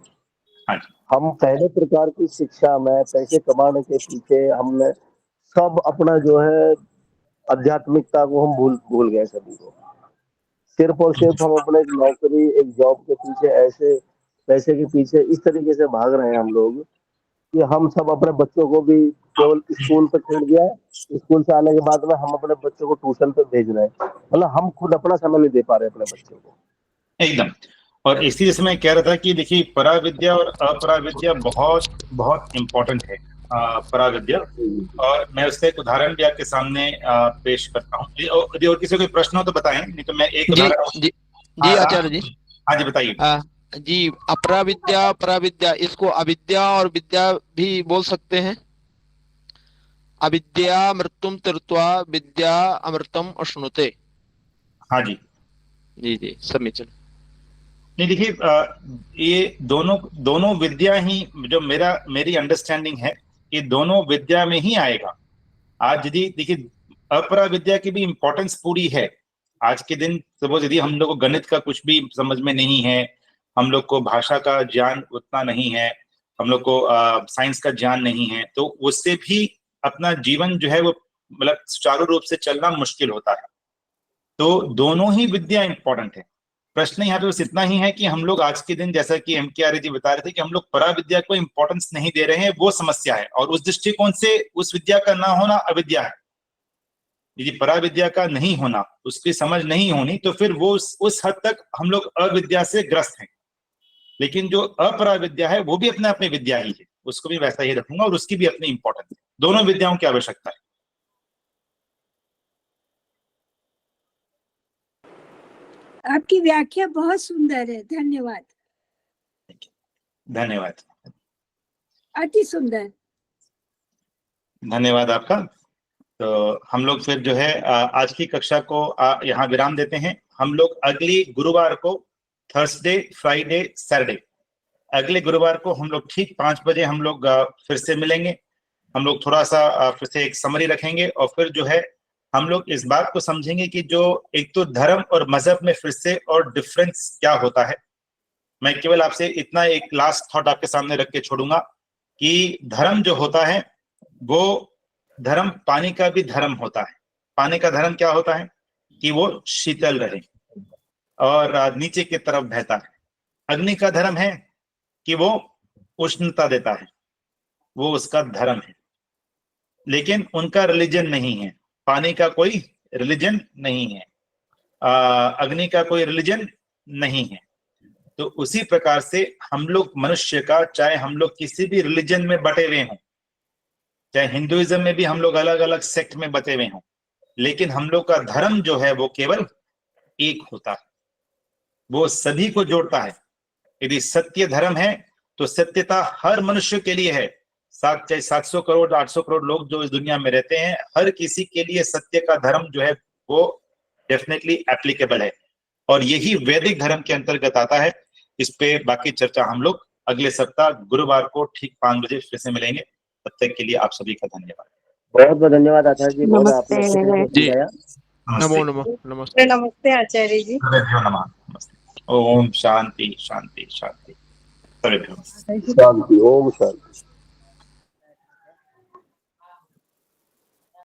हम पहले प्रकार की शिक्षा में पैसे कमाने के पीछे हमने सब अपना जो है आध्यात्मिकता को हम भूल गए सभी को। सिर्फ और सिर्फ हम अपने एक नौकरी एक जॉब के पीछे, ऐसे पैसे के पीछे इस तरीके से भाग रहे हैं हम लोग कि हम सब अपने बच्चों को भी केवल स्कूल पर छोड़ दिया है, स्कूल से आने के बाद में हम अपने बच्चों को ट्यूशन पे भेज रहे हैं, मतलब हम खुद अपना समय नहीं दे पा रहे अपने बच्चों को एकदम। और इसी जैसे मैं कह रहा था कि देखिए पराविद्या और अपराविद्या बहुत बहुत इम्पोर्टेंट है। पराविद्या, और मैं उसका एक उदाहरण भी आपके सामने पेश करता हूँ। यदि और किसी को कोई प्रश्न हो तो बताएं, नहीं तो मैं एक उदाहरण। जी आचार्य जी। हाँ जी बताइए। जी, अपराविद्या पराविद्या, इसको अविद्या और विद्या भी बोल सकते हैं। अविद्या मृत्युम तीर्त्वा विद्या अमृतम अश्नुते। हाँ जी जी समीचीन। नहीं देखिए, ये दोनों विद्या ही, जो मेरी अंडरस्टैंडिंग है, ये दोनों विद्या में ही आएगा। आज यदि देखिए अपरा विद्या की भी इम्पोर्टेंस पूरी है। आज के दिन सपोज यदि हम लोग को गणित का कुछ भी समझ में नहीं है, हम लोग को भाषा का ज्ञान उतना नहीं है, हम लोग को साइंस का ज्ञान नहीं है, तो उससे भी अपना जीवन जो है वो मतलब सुचारू रूप से चलना मुश्किल होता है। तो दोनों ही विद्या इंपॉर्टेंट है। प्रश्न यहाँ पे बस इतना ही है कि हम लोग आज के दिन, जैसा कि एम.के. आर्य जी बता रहे थे, कि हम लोग पराविद्या को इंपॉर्टेंस नहीं दे रहे हैं, वो समस्या है। और उस दृष्टिकोण से उस विद्या का ना होना अविद्या है। यदि पराविद्या का नहीं होना, उसकी समझ नहीं होनी, तो फिर वो उस हद तक हम लोग अविद्या से ग्रस्त हैं। लेकिन जो अपराविद्या है वो भी अपने अपनी विद्या ही है, उसको भी वैसा ही रखूंगा, और उसकी भी अपनी इंपॉर्टेंस है। दोनों विद्याओं की आवश्यकता है। आपकी व्याख्या बहुत सुंदर है, धन्यवाद। धन्यवाद, अति सुंदर, धन्यवाद आपका। तो हम लोग फिर जो है आज की कक्षा को यहाँ विराम देते हैं। हम लोग अगली गुरुवार को, थर्सडे, फ्राइडे, सैटरडे, अगले गुरुवार को हम लोग ठीक 5 बजे हम लोग फिर से मिलेंगे। हम लोग थोड़ा सा फिर से एक समरी रखेंगे, और फिर जो है हम लोग इस बात को समझेंगे कि जो एक तो धर्म और मजहब में फिर से और डिफरेंस क्या होता है। मैं केवल आपसे इतना एक लास्ट थॉट आपके सामने रख के छोड़ूंगा कि धर्म जो होता है, वो धर्म पानी का भी धर्म होता है। पानी का धर्म क्या होता है? कि वो शीतल रहे और नीचे की तरफ बहता है। अग्नि का धर्म है कि वो उष्णता देता है, वो उसका धर्म है। लेकिन उनका रिलीजन नहीं है। पानी का कोई रिलीजन नहीं है, अग्नि का कोई रिलीजन नहीं है। तो उसी प्रकार से हम लोग मनुष्य का, चाहे हम लोग किसी भी रिलीजन में बटे हुए हों, चाहे हिंदुइज्म में भी हम लोग अलग अलग सेक्ट में बटे हुए हों, लेकिन हम लोग का धर्म जो है वो केवल एक होता है, वो सभी को जोड़ता है। यदि सत्य धर्म है तो सत्यता हर मनुष्य के लिए है। चाहे 700 करोड़ 800 करोड़ लोग जो इस दुनिया में रहते हैं, हर किसी के लिए सत्य का धर्म जो है वो डेफिनेटली एप्लीकेबल है, और यही वैदिक धर्म के अंतर्गत आता है। इस पे बाकी चर्चा हम लोग अगले सप्ताह गुरुवार को ठीक 5 बजे फिर से मिलेंगे। तब तक के लिए आप सभी का धन्यवाद। बहुत बहुत धन्यवाद आचार्य जी, बहुत आपने अच्छे तरीके से समझाया। नमो नमः। नमस्ते। नमस्ते आचार्य जी। नमः। नमस्ते। ओम शांति शांति शांति। शांति, ओम शांति।